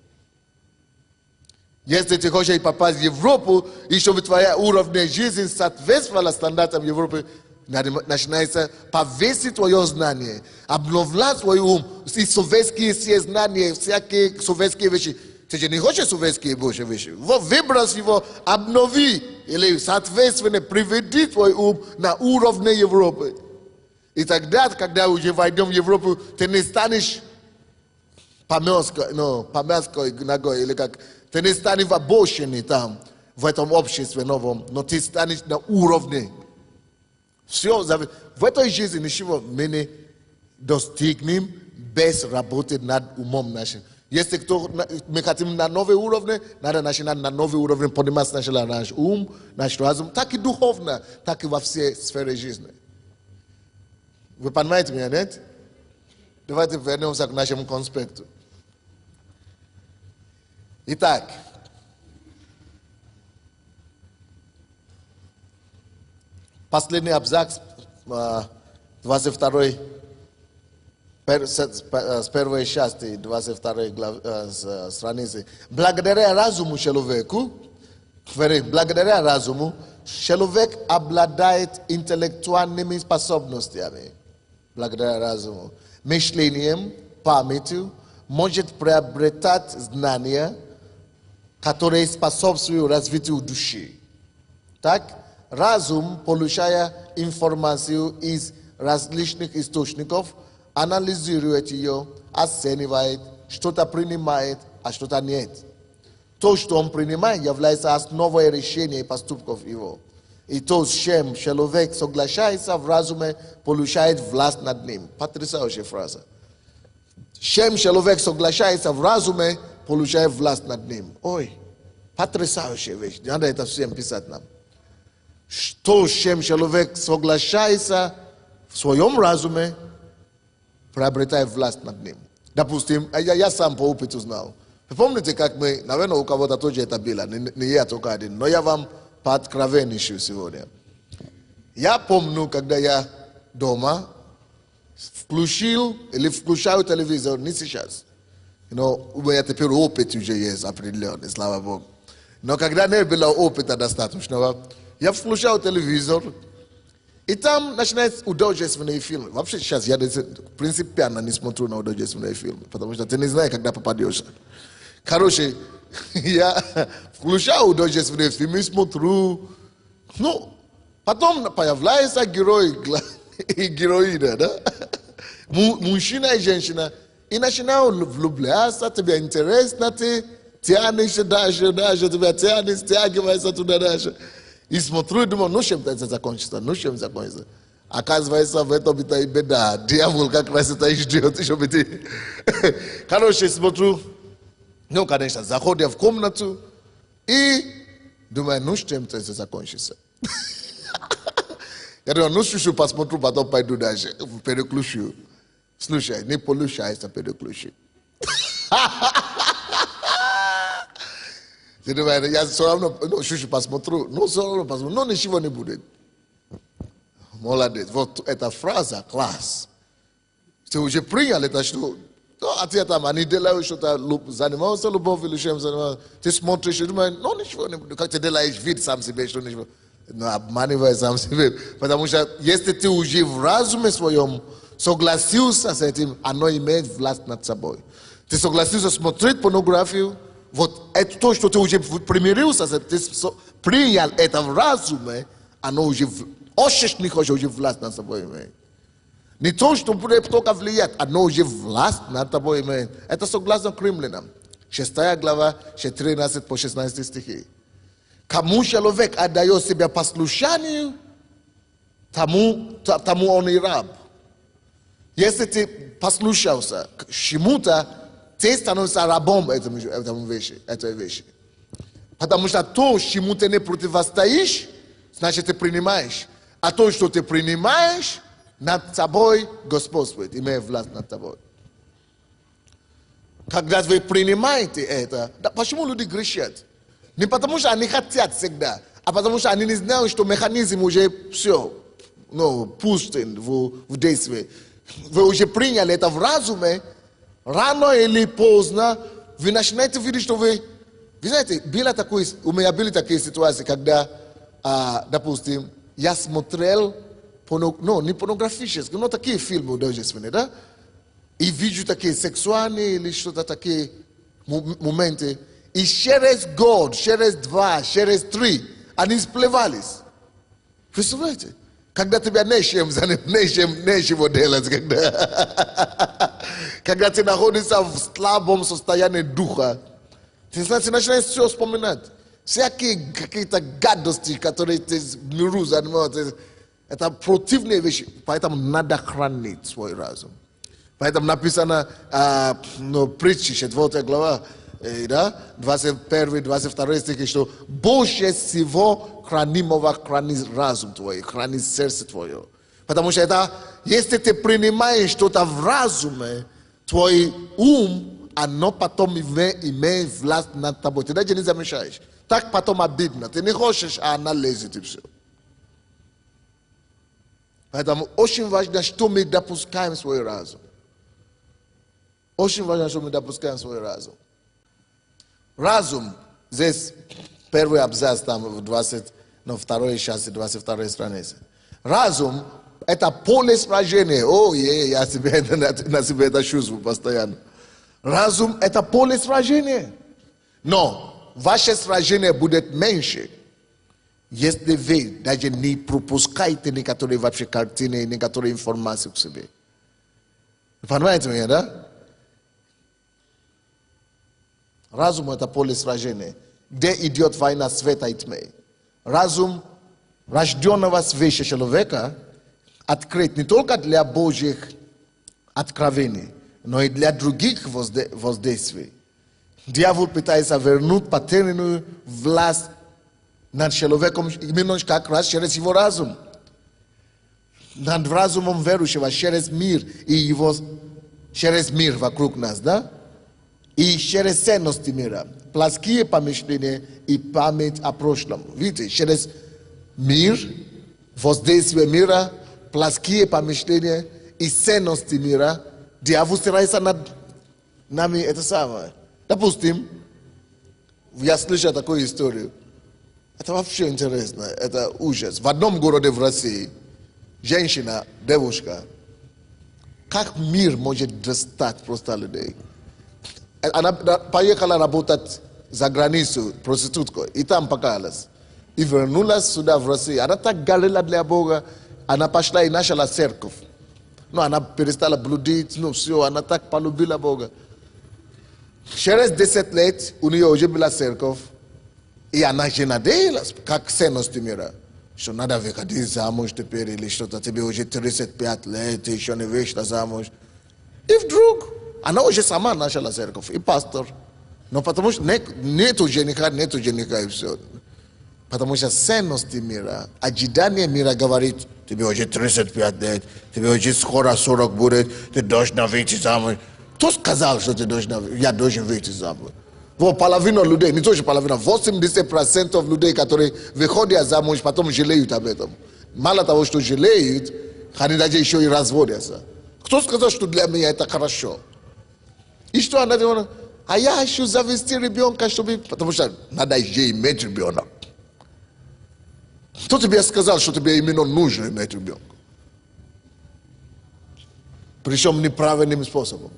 Если ты хочешь попасть в Европу, и чтобы твоя уровень жизни соответствовала стандартам Европы, начинается повесить твое знание, обновлять свой ум, и советские все знания, всякие советские вещи. Ты же не хочешь советские больше вещи. Вот выбрось его, обнови, или соответственно приведи твой ум на уровне Европы. И тогда, когда уже войдем в Европу, ты не станешь помянской ногой, или как... Ты не станешь в обочине там, в этом обществе новом, но ты станешь на уровне. Все, в этой жизни ничего мы не достигнем без работы над умом нашим. Если мы хотим на новый уровень, надо начинать на новый уровень поднимать сначала наш ум, наш разум, так и духовно, так и во всей сфере жизни. Вы понимаете меня, нет? Давайте вернемся к нашему конспекту. Итак, последний абзац, 22 с первой части 22 страницы. Благодаря разуму человеку, человек обладает интеллектуальными способностями. Благодаря разуму. Мышлением, памятью, может приобретать знания, которые способствуют развитию души. Так, разум, получая информацию из различных источников, анализирует ее, оценивает, что-то принимает, а что-то нет. То, что он принимает, является основой решения и поступков его. И то, с чем человек соглашается в разуме, получает власть над ним. Потрясающая фраза. Чем человек соглашается в разуме, получает власть над ним. Ой, потрясающая вещь. Надо это всем писать нам. Что, с чем человек соглашается в своем разуме, приобретает власть над ним. Допустим, я сам по опыту знал. Вы помните, как мы, наверное, у кого-то тоже это было, не я только один, но я вам пооткровенничаю сегодня. Я помню, когда я дома включил или включаю телевизор, не сейчас. У меня теперь опыт уже есть определенный, слава Богу. Но когда не было опыта достаточного, я включал телевизор, и там начинаются художественные фильмы. Вообще сейчас я принципиально не смотрю на художественные фильмы, потому что ты не знаешь, когда попадешь. Короче, я включаю художественные фильмы и смотрю. Ну, потом появляется герой и героиня, да? Мужчина и женщина. И начинают влюбляться, тебе интересно, ты тянешься дальше, тебя тянешь, стягивается туда дальше. И смотрю и думаю, ну чем это закончится, Оказывается, в этом это и беда. Дьявол как раз это и ждет, еще беды. Короче, смотрю, ну, конечно, заходим в комнату и думаю, ну чем это закончится. Я думаю, ну чуть-чуть посмотрю, потом пойду дальше, переключу. Слушай, не получается переключить. Я все равно, ну, чуть-чуть посмотрю, но ничего не будет. Молодец. Вот эта фраза, класс. Ты уже принял это, что, а ты там, они делают что-то, занимаются любовью, ты смотришь, и думаешь, ну, ничего не будет. Как ты делаешь вид сам себе, что ничего. Но обманывай сам себе. Потому что, если ты уже в разуме своем согласился с этим, оно имеет власть над собой. Ты согласился смотреть порнографию, вот это то, что ты уже примирился, ты принял это в разуме, оно уже, не хочет уже власть над собой имеет. Не то, что будет только влиять, оно уже власть над тобой имеет. Это согласно к Римлянам. 6 глава, 13 по 16 стихи. Кому человек отдает себя послушанию, тому он и раб. Если ты послушался к чему-то, ты становишься рабом этой вещи. Потому что то, чему ты не противостоишь, значит ты принимаешь. А то, что ты принимаешь, над тобой господствует, имеет власть над тобой. Когда вы принимаете это, почему люди грешат? Не потому что они хотят всегда, а потому что они не знают, что механизм уже все, пустен в действие. Вы уже приняли это в разуме, рано или поздно вы начинаете видеть, что вы знаете, у меня были такие ситуации, когда, допустим, я смотрел, не порнографические, но такие фильмы художественные, да? И вижу такие сексуальные или что-то такие моменты. И через год, через 2, через 3, они сплевались. Представляете? Когда тебя нечего делать, когда ты находишься в слабом состоянии духа, ты начинаешь все вспоминать. Всякие какие-то гадости, которые ты в миру занимаешься, это противные вещи. Поэтому надо хранить свой разум. Поэтому написано притчи, 4 глава, 21, 22 стихи, что больше всего хранимого храни разум твой, храни сердце твое. Потому что это, если ты принимаешь что-то в разуме, твой ум, оно потом имеет власть над тобой. Ты даже не замечаешь. Так потом обидно. Ты не хочешь, а она лезет и все. Поэтому очень важно, что мы допускаем в свой разум. Очень важно, что мы допускаем свой разум. Разум, здесь первый абзац, там в 22 части, 22 странице. Разум – это поле сражения. Я на себе это чувствую постоянно. Разум – это поле сражения. Но ваше сражение будет меньше, если вы даже не пропускаете некоторые вообще картины, некоторые информации к себе. Понимаете меня, да? Разум – это поле сражения, где идет война света и тьмы. Разум рожденного свыше человека открыт не только для Божьих откровений, Но и для других воздействий. Дьявол пытается вернуть потерянную власть над человеком именно как раз через его разум. Над разумом верующего, через мир и его, через мир вокруг нас, да? И через ценности мира. Плоские помышления и память о прошлом. Видите, через мир, воздействие мира, плоские помышления и ценности мира, дьявол старается над нами это самое. Допустим, я слышал такую историю. Это вообще интересно, это ужас. В одном городе в России женщина, девушка, как мир может достать просто людей? Она поехала работать за границу проституткой, и там покаялась. И вернулась сюда в Россию. Она так горела для Бога, она пошла и начала церковь. Но она перестала блудить, ну все, она так полюбила Бога. Через 10 лет у нее уже была церковь, и она же надеялась, как ценности мира. Что надо выходить замуж теперь или что-то, тебе уже 35 лет, ты еще не вышла замуж. И вдруг она уже сама начала церковь, и пастор. Но потому что нету жениха и все. Потому что ценности мира, ожидание мира говорит, тебе уже 35 лет, тебе уже скоро 40 будет, ты должна выйти замуж. Кто сказал, что я должен выйти замуж? Вот половина людей, не тоже половина, 80% людей, которые выходят замуж, потом жалеют об этом. Мало того, что жалеют, они даже еще и разводятся. Кто сказал, что для меня это хорошо? И что она делала? А я хочу завести ребенка, чтобы... Потому что надо же иметь ребенка. Кто тебе сказал, что тебе именно нужно иметь ребенка? Причем неправильным способом.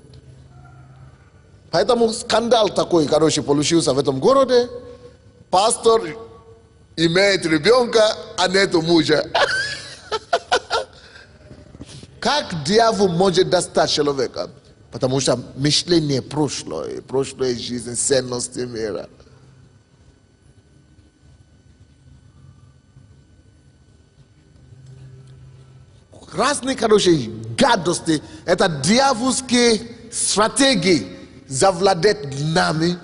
Поэтому скандал такой, короче, получился в этом городе. Пастор имеет ребенка, а нету мужа. Как дьявол может достать человека? Потому что мышление прошлое жизнь, ценности мира. Разные, короче, гадости, это дьявольские стратегии завладеть нами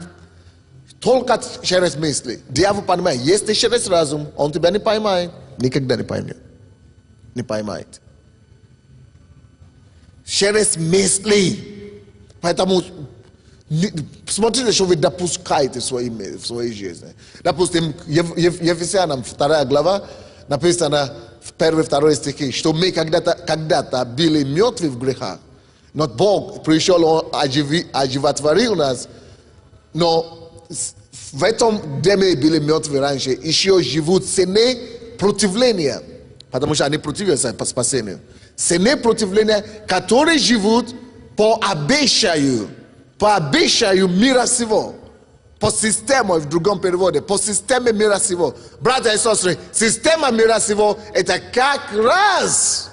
только через мысли. Дьявол понимает, если через разум, он тебя не поймает, никогда не поймет. Не поймает. Через мысли. Поэтому смотрите, что вы допускаете в своей жизни. Допустим, Ефесянам 2 глава написано в 1-2 стихе, что мы когда-то были мертвы в грехах, но Бог пришел, Он оживотворил нас, но в этом, где мы были мертвы раньше, еще живут цены противления, потому что они противятся по спасению. Цены противления, которые живут по обещанию мира сего. По систему, в другом переводе, по системе мира сего. Братья и сестры, система мира сего – это как раз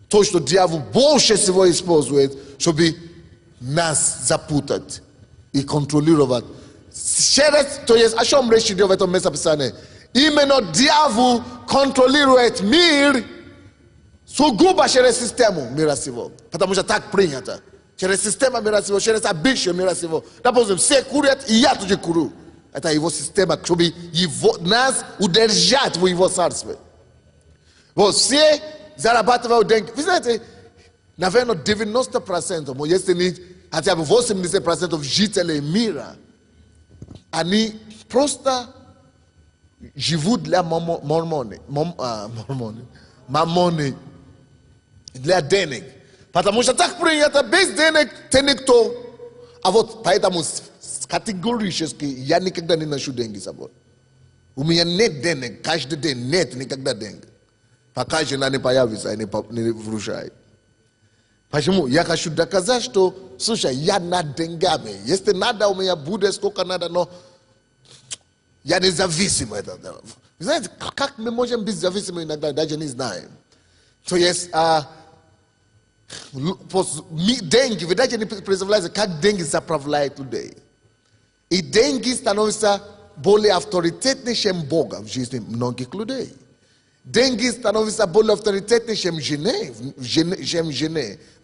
то, что дьявол больше всего использует, чтобы нас запутать и контролировать. То есть, о чем речь идет в этом местописании? Именно дьявол контролирует мир сугубо через систему мира сего. Потому что так принято. Через систему мира сего, через обычай мира сего. Допустим, все курят, и я тоже курю. Это его система, чтобы нас удержать в его царстве. Вот все зарабатывают деньги. Вы знаете, наверное, 90%, если не хотя бы 80% жителей мира, они просто живут для мормоны, для денег. Потому что так принято, без денег ты никто. А вот поэтому категорически я никогда не ношу деньги с собой. У меня нет денег, каждый день нет никогда денег. Пока жена не появится и не вручает. Почему? Я хочу доказать, что, слушай, я над деньгами. Если надо, у меня будет сколько надо, но я независимый. Вы знаете, как мы можем быть зависимы иногда, даже не знаем. То есть, деньги, вы даже не представляете, как деньги заправляют людей. И деньги становятся более авторитетнее, чем Бога в жизни многих людей. Деньги становятся более авторитетными, чем жены в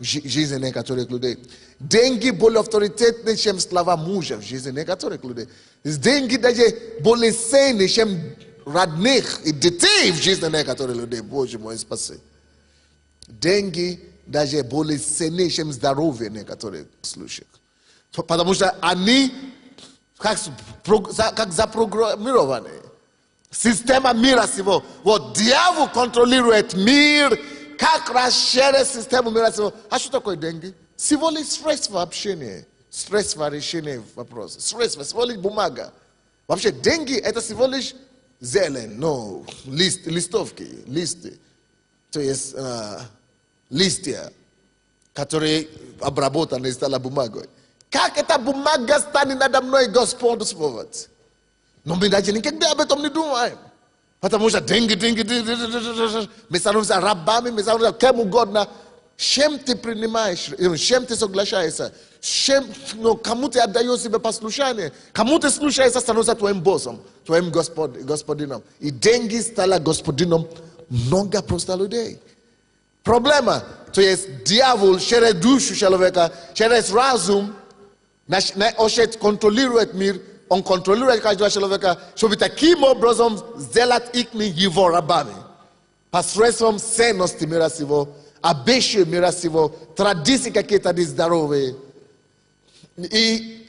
жизни некоторых людей. Деньги более авторитетны, чем слова мужа в жизни некоторых людей. Деньги даже более ценны, чем родных и детей в жизни некоторых людей. Боже мой, спаси. Деньги даже более ценны, чем здоровье в некоторых случаях. Потому что они как запрограммированы. Система мира сего. Вот дьявол контролирует мир, как расширить систему мира сего. А что такое деньги? Всего лишь средство общения, средство решения вопроса. Средство, всего лишь бумага. Вообще деньги это всего лишь зелень, ну, листовки, листы. То есть листья, которые обработаны и стали бумагой. Как эта бумага станет надо мной господствовать? Но мы даже никогда об этом не думаем. Потому что деньги, мы становимся рабами, мы становимся кем угодно. Чем ты принимаешь, чем ты соглашаешься, кому ты отдаешь себе послушание, кому ты слушаешься, становится твоим боссом, твоим господином. И деньги стали господином много просто людей. Проблема, то есть дьявол через душу человека, через разум, контролирует мир. Он контролирует каждого человека, чтобы таким образом сделать их его рабами. Посредством ценности мира сего, обещания мира сего, традиции какие-то нездоровые. И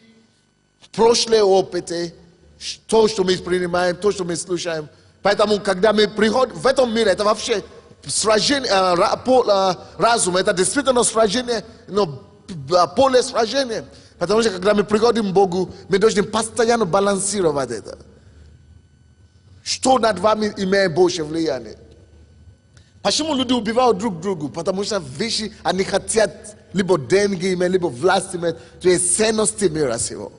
прошлые опыты, то, что мы принимаем, то, что мы слушаем. Поэтому, когда мы приходим в этом мире, это вообще сражение, разум, это действительно сражение, поле сражения. Потому что когда мы приходим к Богу, мы должны постоянно балансировать это. Что над вами имеет больше влияние? Почему люди убивают друг друга? Потому что вещи, они хотят либо деньги иметь, либо власть иметь, то есть ценности мира сего.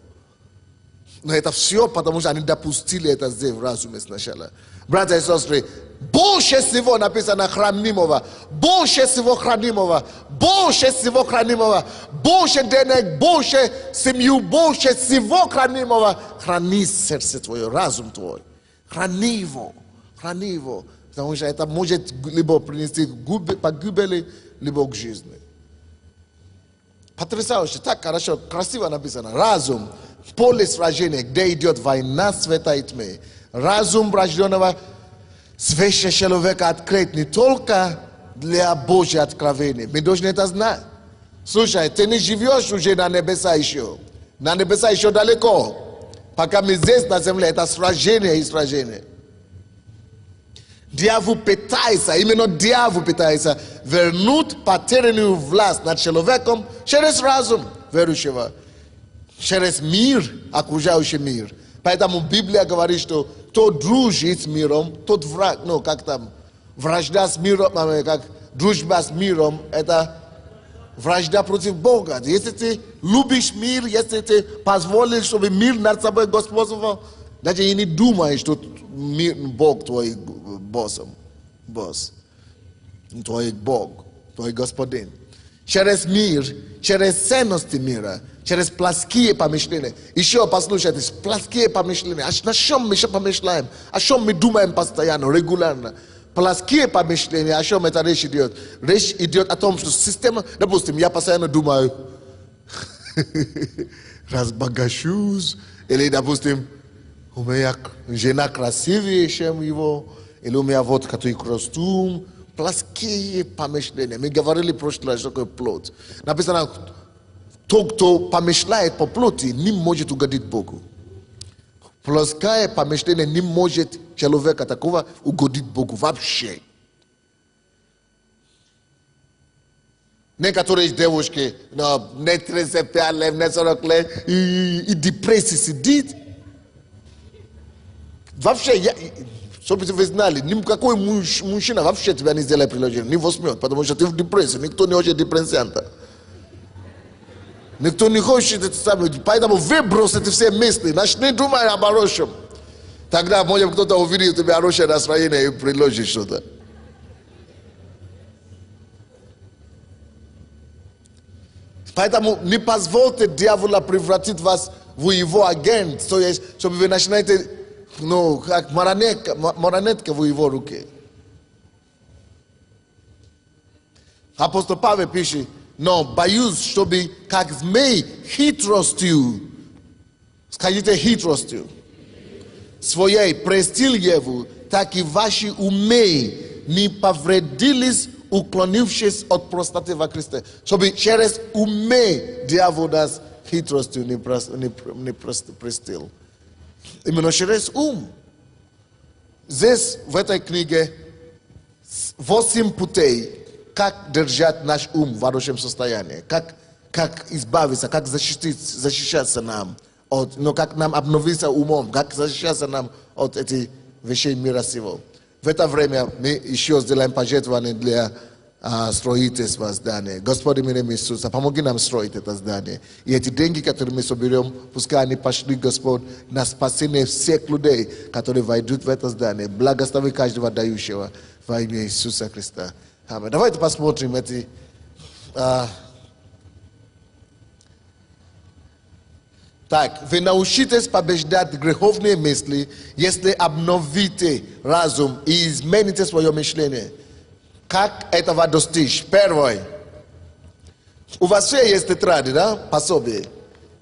Но это все, потому что они допустили это здесь в разуме сначала. Братья и сестры, больше всего написано хранимого, больше всего хранимого, больше всего хранимого, больше денег, больше семью, больше всего хранимого. Храни сердце твое, разум твой. Храни его, храни его. Потому что это может либо принести погибели, либо к жизни. Потрясающе, так хорошо, красиво написано. Разум, поле сражения, где идет война света и тьмы. Разум рожденного свыше человека открыт не только для Божьего откровения. Мы должны это знать. Слушай, ты не живешь уже на небеса еще. На небеса еще далеко. Пока мы здесь на земле, это сражение и сражение. Дьявол пытается, именно дьявол пытается вернуть потерянную власть над человеком через разум верующего. Через мир, окружающий мир. Поэтому Библия говорит, что кто дружит с миром, тот враг, ну как там, вражда с миром, как дружба с миром, это вражда против Бога. Если ты любишь мир, если ты позволишь, чтобы мир над собой господствовал, даже и не думаешь, что Бог твой босс, твой Бог, твой господин. Через мир, через ценности мира, через плоские помышления. Еще послушайте, плоские помышления. На чем мы помышляем? О чем мы думаем постоянно, регулярно? Плоские помышления, о чем это речь идет? Речь идет о том, что система, допустим, я постоянно думаю, разбогащусь, или, допустим, у меня жена красивее, чем его, или у меня вот такой костюм. Плоские помышления. Мы говорили в прошлый раз, что такое плоть. Написано, тот, кто помышляет по плоти, не может угодить Богу. Плоское помышление не может человека такого угодить Богу вообще. Некоторые девушки, не 35 лет, не 40 лет, и депрессия сидит. Вообще, чтобы вы знали, никакой мужчина вообще тебя не сделает предложение, не возьмет, потому что ты в депрессии, никто не хочет депрессанта. Никто не хочет это самое, поэтому выбросите все мысли, начни думать об хорошем. Тогда, может, кто-то увидит у тебя хорошее настроение и предложит что-то. Поэтому не позвольте дьявола превратить вас в его агент, то есть, чтобы вы начинаете, как марионетка в его руке. Апостол Павел пишет, но боюсь, чтобы как змей хитростью, скажите хитростью, своей престилью, так и ваши умы не повредились, уклонившись от простоты во Христе. Чтобы через умы дьявол нас хитростью не престил. Именно через ум. Здесь, в этой книге, 8 путей, как держать наш ум в хорошем состоянии, как избавиться, как защищаться нам, как нам обновиться умом, как защищаться нам от этих вещей мира сего. В это время мы еще сделаем пожертвование для строительства здания. Господи, именем Иисуса, помоги нам строить это здание. И эти деньги, которые мы соберем, пускай они пошли, Господь, на спасение всех людей, которые войдут в это здание. Благослови каждого дающего во имя Иисуса Христа. Аминь. Давайте посмотрим эти... Так, вы научитесь побеждать греховные мысли, если обновите разум и измените свое мышление. Как этого достичь? Первое. У вас все есть тетради, да? Пособие.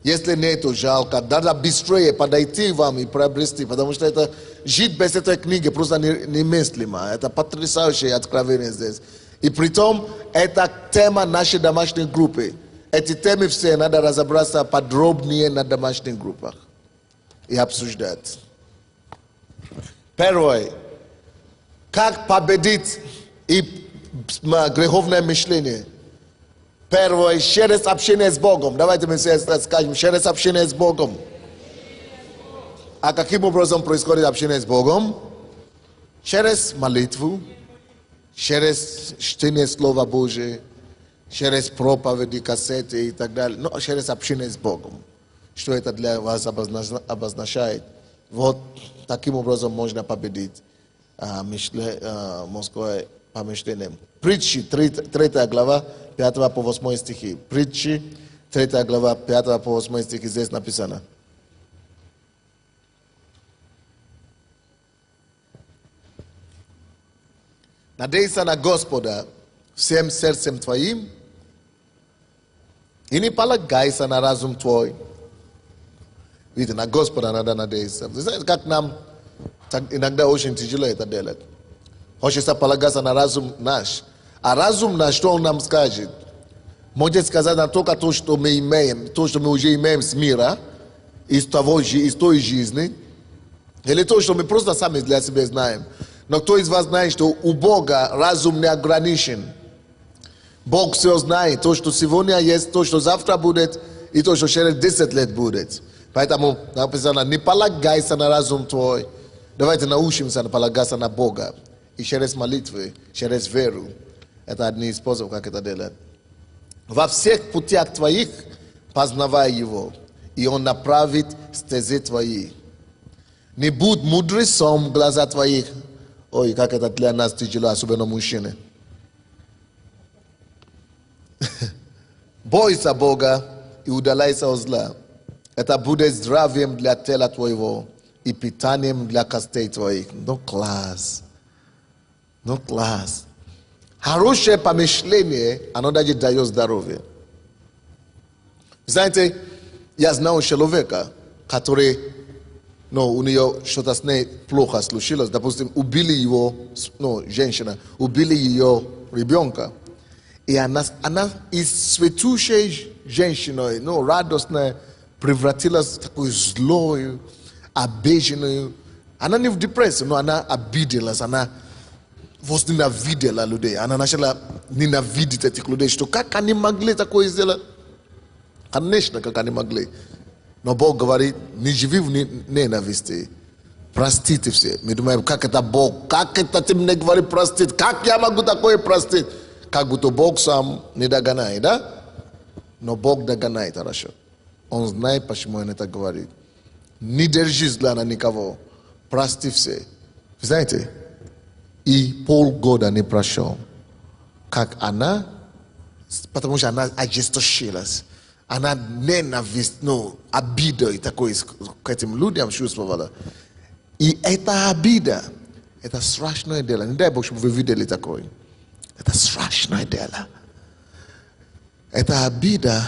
Если нету, жалко. Надо быстрее подойти вам и приобрести, потому что это жить без этой книги просто немыслимо. Это потрясающее откровение здесь. И притом, это тема нашей домашней группы. Эти темы все надо разобраться подробнее на домашних группах и обсуждать. Первое. Как победить и греховное мышление? Первое. Через общение с Богом. Давайте мы все скажем. Через общение с Богом. А каким образом происходит общение с Богом? Через молитву. Через чтение Слова Божия. Через проповеди, кассеты и так далее. Но через общение с Богом. Что это для вас обозначает? Вот таким образом можно победить мужское помышление. Притчи, 3 глава, 5 по 8 стихи. Притчи, 3 глава, 5 по 8 стихи. Здесь написано. Надейся на Господа всем сердцем твоим, и не полагайся на разум твой. Видите, на Господа надо надеяться. Знаете, как нам иногда очень тяжело это делать. Хочется полагаться на разум наш. А разум наш, что он нам скажет? Может сказать на только то, что мы имеем, то, что мы уже имеем с мира, из той жизни, или то, что мы просто сами для себя знаем. Но кто из вас знает, что у Бога разум не ограничен? Бог все знает, то, что сегодня есть, то, что завтра будет, и то, что через 10 лет будет. Поэтому написано, не полагайся на разум твой. Давайте научимся полагаться на Бога. И через молитвы, через веру. Это одни из способов, как это делать. Во всех путях твоих познавай Его, и Он направит стези твои. Не будь мудрецом в глаза твоих. Ой, как это для нас тяжело, особенно мужчины. Бойся Бога и удаляйся от зла. Это будет здравием для тела твоего и питанием для костей твоих. No класс. No класс. Хорошее помышление, оно даже дает здоровье. Знаете, я знал человека, который, у нее что-то с ней плохо случилось. Допустим, убили его, женщина, убили ее ребенка. И она из цветущей женщиной, радостной, превратилась в такую злую, обиженную. Она не в депрессии, но она обиделась, она возненавидела людей. Она начала ненавидеть этих людей, что как они могли такое сделать? Конечно, как они могли. Но Бог говорит, не живи в ненависти. Простите все. Мы думаем, как это Бог? Как это ты мне говоришь простить? Как я могу такое простить? Как будто Бог сам не догоняет, да? Но Бог догоняет хорошо. Он знает, почему он это говорит. Не держи зла на никого. Прости все. Знаете? И полгода не прошел. Как она, потому что она ожесточилась. Она ненависть, обида и такое к этим людям чувствовала. И эта обида, это страшное дело. Не дай Бог, чтобы вы видели такое. Это страшное дело. Это обида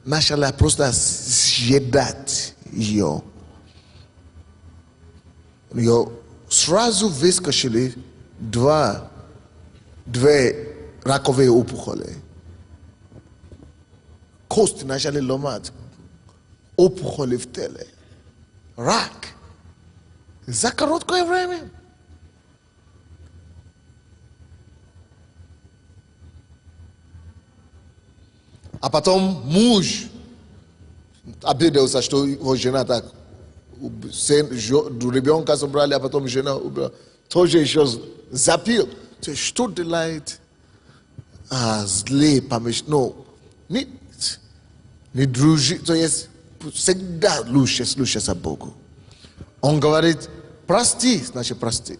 начала просто съедать ее. Ее сразу выскочили две раковые опухоли. Кости начали ломать. Опухоли в теле. Рак. За короткое время. А потом муж обиделся, что его жена так, ребенка собрали, а потом жена убрала. Тоже еще запил. Что делает? Зле помощь. Но не дружит. То есть всегда слушаться Богу. Он говорит, прости, значит прости.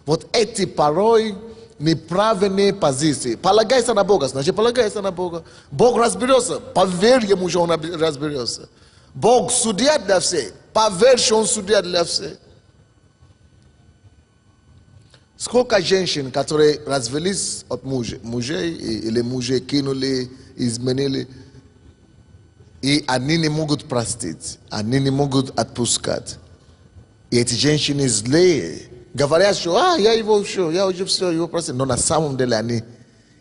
Вот эти порой неправильные позиции. Полагайся на Бога, значит полагайся на Бога. Бог разберется, поверь ему, что он разберется. Бог судья для всех, поверь, что он судья для всех. Сколько женщин, которые развелись от мужей или мужей кинули, изменили, и они не могут простить, они не могут отпускать. И эти женщины злые. Говорят, что я уже все его простил. Но на самом деле они,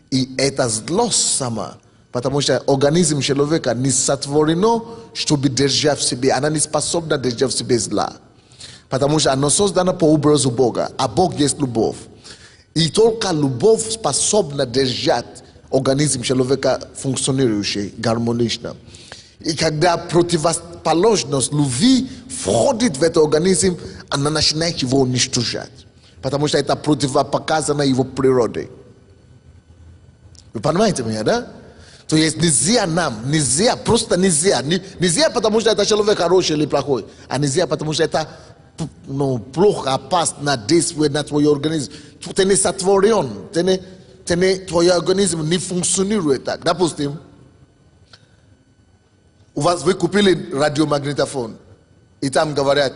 и это злость сама. Потому что организм человека не сотворено, чтобы держать в себе. Она не способна держать в себе зла. Потому что оно создано по образу Бога. А Бог есть любовь. И только любовь способна держать организм человека функционирующий, гармонично. И когда противоположность любви входит в этот организм, она начинает его уничтожать. Потому что это противопоказано его природе. Вы понимаете меня, да? То есть нельзя нам, нельзя, просто нельзя. Нельзя, потому что это человек хороший или плохой. А нельзя, потому что это плохо, опасно действует на твой организм. Ты не сотворен, твой организм не функционирует так. Допустим, вы купили радиомагнитофон, и там говорят,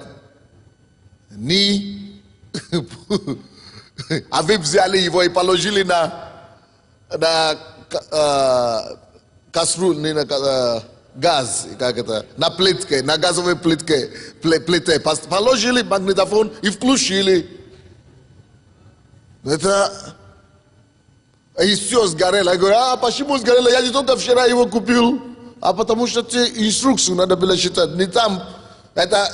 а вы взяли его и положили на кастрюлю, не на газ, как это, на плитке, на газовой плите, положили магнитофон и включили. Это... И все сгорело. Я говорю, почему сгорело? Я не только вчера его купил, а потому что инструкцию надо было читать. Не там, это...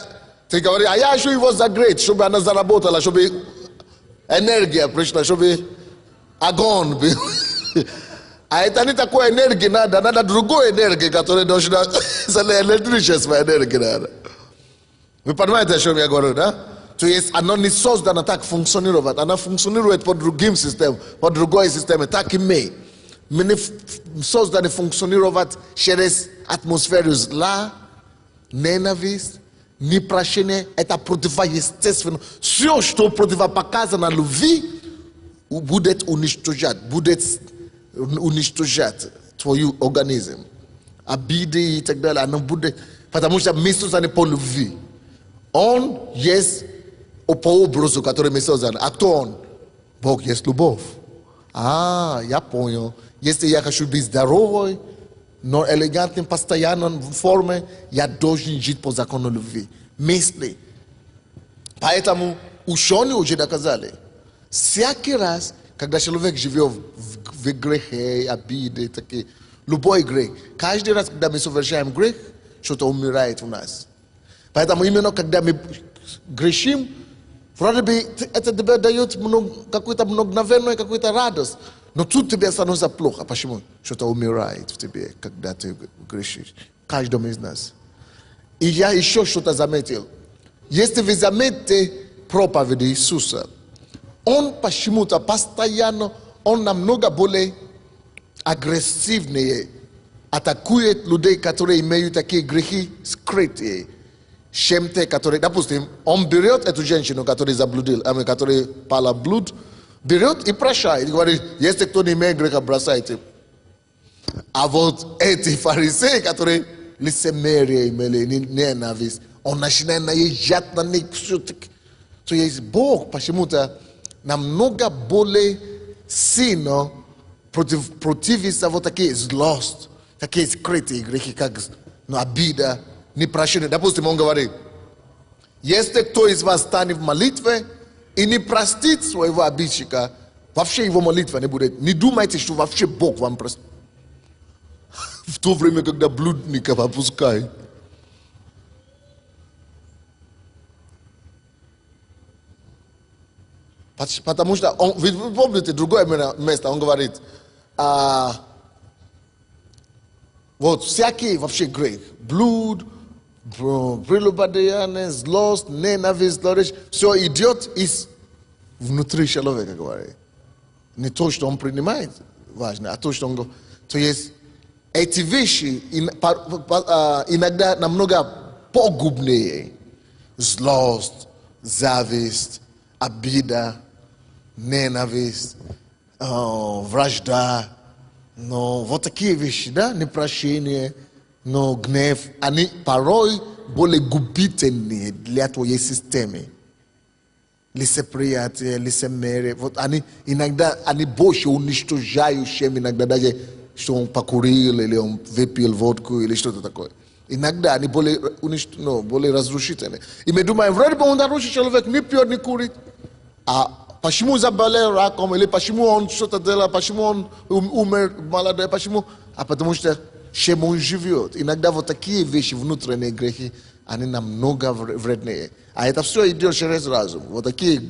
Ты говоришь, я еще его загреть, чтобы она заработала, чтобы энергия пришла, чтобы огонь был. А это не такой энергии надо другой энергии, которая должна... электрическая энергия надо. Вы понимаете, о чем я говорю, да? То есть оно не создано так функционировать, оно функционирует по другим системам, по другой системе, так и мы. Мы не созданы функционировать через атмосферу зла, ненависть, непрощение, это противоестественно. Все, что противопоказано любви, будет уничтожать твой организм. Обиды и так далее, оно будет, потому что мы созданы по любви. Он есть по образу, который мы созданы. А кто он? Бог есть любовь. Я понял. Если я хочу быть здоровой, но элегантным, постоянно в форме, я должен жить по закону любви. Мысли. Поэтому ученые уже доказали. Всякий раз, когда человек живет в грехе, обиде, такие, любой грех, каждый раз, когда мы совершаем грех, что-то умирает в нас. Поэтому именно когда мы грешим, вроде бы это тебе дает какую-то мгновенную какую-то радость. Но тут тебе становится плохо. Почему? Что-то умирает в тебе, когда ты грешишь. Каждому из нас. И я еще что-то заметил. Если вы заметите проповеди Иисуса, он почему-то постоянно, он намного более агрессивнее атакует людей, которые имеют такие грехи скрытые, чем те, которые, допустим, он берет эту женщину, которая заблудил, которая пала блуд, берет и прощает. И говорит, если кто не имеет греха, бросайте. А вот эти фарисеи, которые лицемерие имели, ненависть, он начинает наезжать на них. То есть Бог почему-то намного более сильно противится вот такие злость, Такие скрытые грехи, как обида, непрощение. Допустим, он говорит, если кто из вас станет в молитве и не простит своего обидчика, вообще его молитва не будет. Не думайте, что вообще Бог вам простит. В то время, когда блудников опускает. Потому что, вы помните другое место, он говорит, вот всякий вообще грех, блуд, прелюбодеяние, злость, ненависть, все идет внутри человека, говорит. Не то, что он принимает, важно, а то, что он говорит. То есть эти вещи иногда намного погубнее. Злость, зависть, обида, ненависть, вражда. Но вот такие вещи, да, непрощение, но гнев, они порой более губительные для твоей системы. Лицеприятие, лицемерие, вот они иногда они больше уничтожают, чем иногда даже, что он покурил, или он выпил водку, или что-то такое. Иногда они более разрушительные. И мы думаем, вроде бы он хороший человек, не пьет, не курит. А почему заболел раком, или почему он что-то делал, почему он умер молодой, почему? А потому что чем он живет. Иногда вот такие вещи, внутренние грехи, они намного вреднее. А это все идет через разум. Вот такие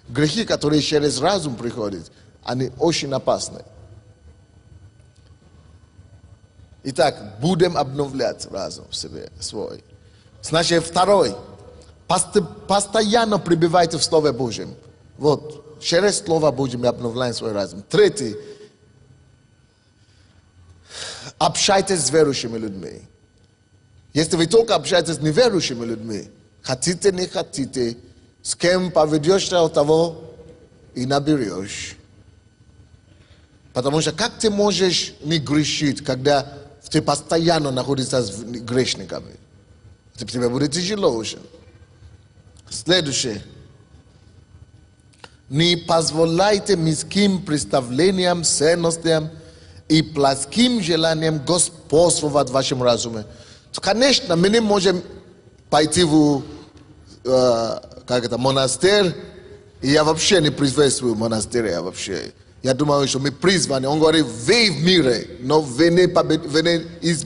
грехи, которые через разум приходят, они очень опасны. Итак, будем обновлять разум в себе свой. Значит, второй. Постоянно пребывайте в Слове Божьем. Вот, через Слово Божье мы обновляем свой разум. Третий. Общайтесь с верующими людьми. Если вы только общаетесь с неверующими людьми, хотите, не хотите, с кем поведешься от того и наберешь. Потому что как ты можешь не грешить, когда ты постоянно находишься с грешниками? Тебе будет тяжело очень. Следующее. Не позволяйте мирским представлениям, ценностям и плотским желаниям господствовать в вашем разуме. Конечно, мы не можем пойти в монастырь, и я вообще не приветствую монастырь, вообще. Я думаю, что мы призваны. Он говорит, вы в мире, но вы не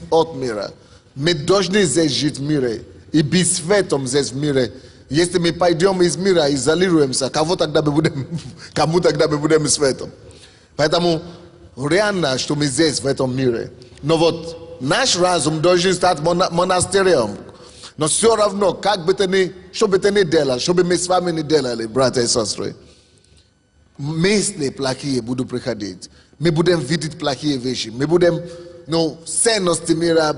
от мира. Мы должны здесь жить в мире и быть светом здесь в мире. Если мы пойдем из мира, изолируемся, кому тогда мы будем светом? Поэтому реально, что мы здесь, в этом мире. Но вот наш разум должен стать монастырем. Но все равно, что бы ты ни делал, что бы мы с вами не делали, братья и сестры, мысли плохие будут приходить. Мы будем видеть плохие вещи. Мы будем, ценности мира,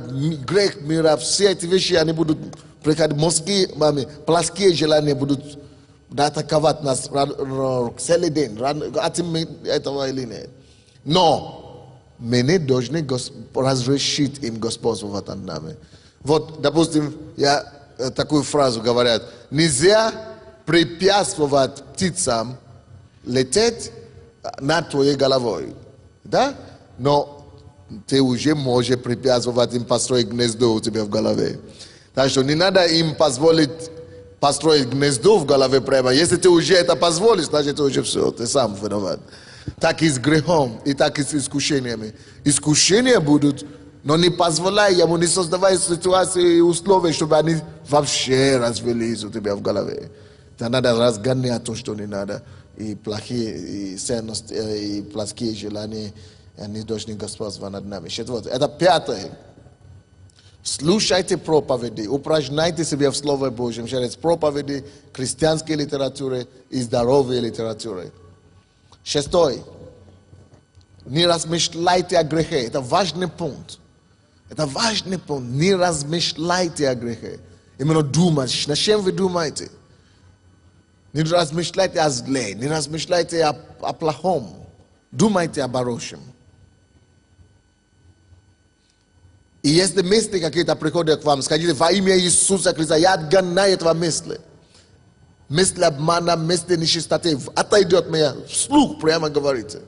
грех мира, все эти вещи, они будут приходить. Плохие желания будут атаковать нас целый день. Хотим мы этого или нет. Но мы не должны разрешить им господствовать над нами. Вот, допустим, такую фразу говорят. Нельзя препятствовать птицам лететь над твоей головой. Да? Но ты уже можешь препятствовать им построить гнездо у тебя в голове. Так что не надо им позволить построить гнездо в голове прямо. Если ты уже это позволишь, значит ты уже все, ты сам виноват. Так и с грехом, и так и с искушениями. Искушения будут, но не позволяй ему, не создавай ситуации и условия, чтобы они вообще развелись у тебя в голове. Это надо разгонять то, что не надо. И плохие, и ценности, и плохие желания, они должны господствовать над нами. Это пятое. Слушайте проповеди, упражняйте себя в Слове Божьем через проповеди, христианской литературы и здоровой литературы. Шестой. Не размышляйте о грехе. Это важный пункт. Это важный пункт. Не размышляйте о грехе. Именно думать. На чем вы думаете? Не размышляйте о зле. Не размышляйте о плохом. Думайте о хорошем. И если мысли какие-то приходят к вам, скажите, во имя Иисуса Христа, я отгоняю этого мысли. Мысли обмана, мысли нечистоты. Отойдет меня. Вслух прямо говорите.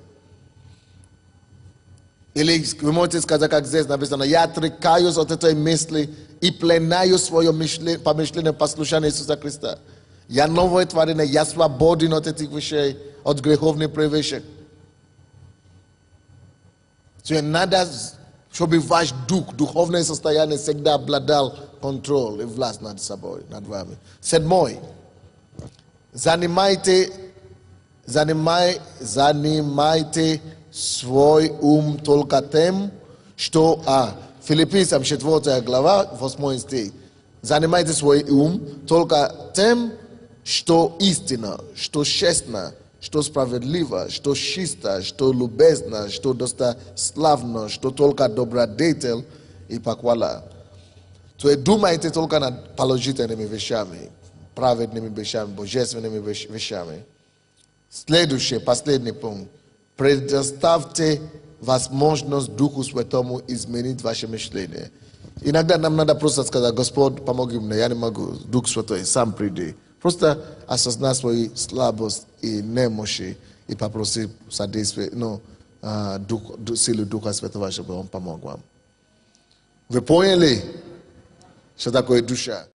Ili wymocy skazaka gdzieś napisano, ja trykaju o tej myśli i plenają swoje pomyślenie posłuszanie Jezusa Chrysta. Ja nowe tworzenie, ja swobodny od tych wещей, od grzechownych przewyższeń. So надо, чтобы ваш дух, духовное состояние всегда обладал контроль и власть над собой, над вами. 7. Занимайте свой ум только тем, что... Филиппийцам 4 глава, 8 стих. Занимайте свой ум только тем, что истина, что честно, что справедливо, что чисто, что любезно, что достославно, что только добродетель и похвала. То есть думайте только над положительными вещами, праведными вещами, божественными вещами. Следующий, последний пункт. Предоставьте возможность Духу Святому изменить ваше мышление. Иногда нам надо просто сказать: Господь, помоги мне, я не могу, Дух Святой, сам приди. Просто осознать свою слабость и немощи и попросить содействия, силу Духа Святого, чтобы Он помог вам. Вы поняли, что такое душа?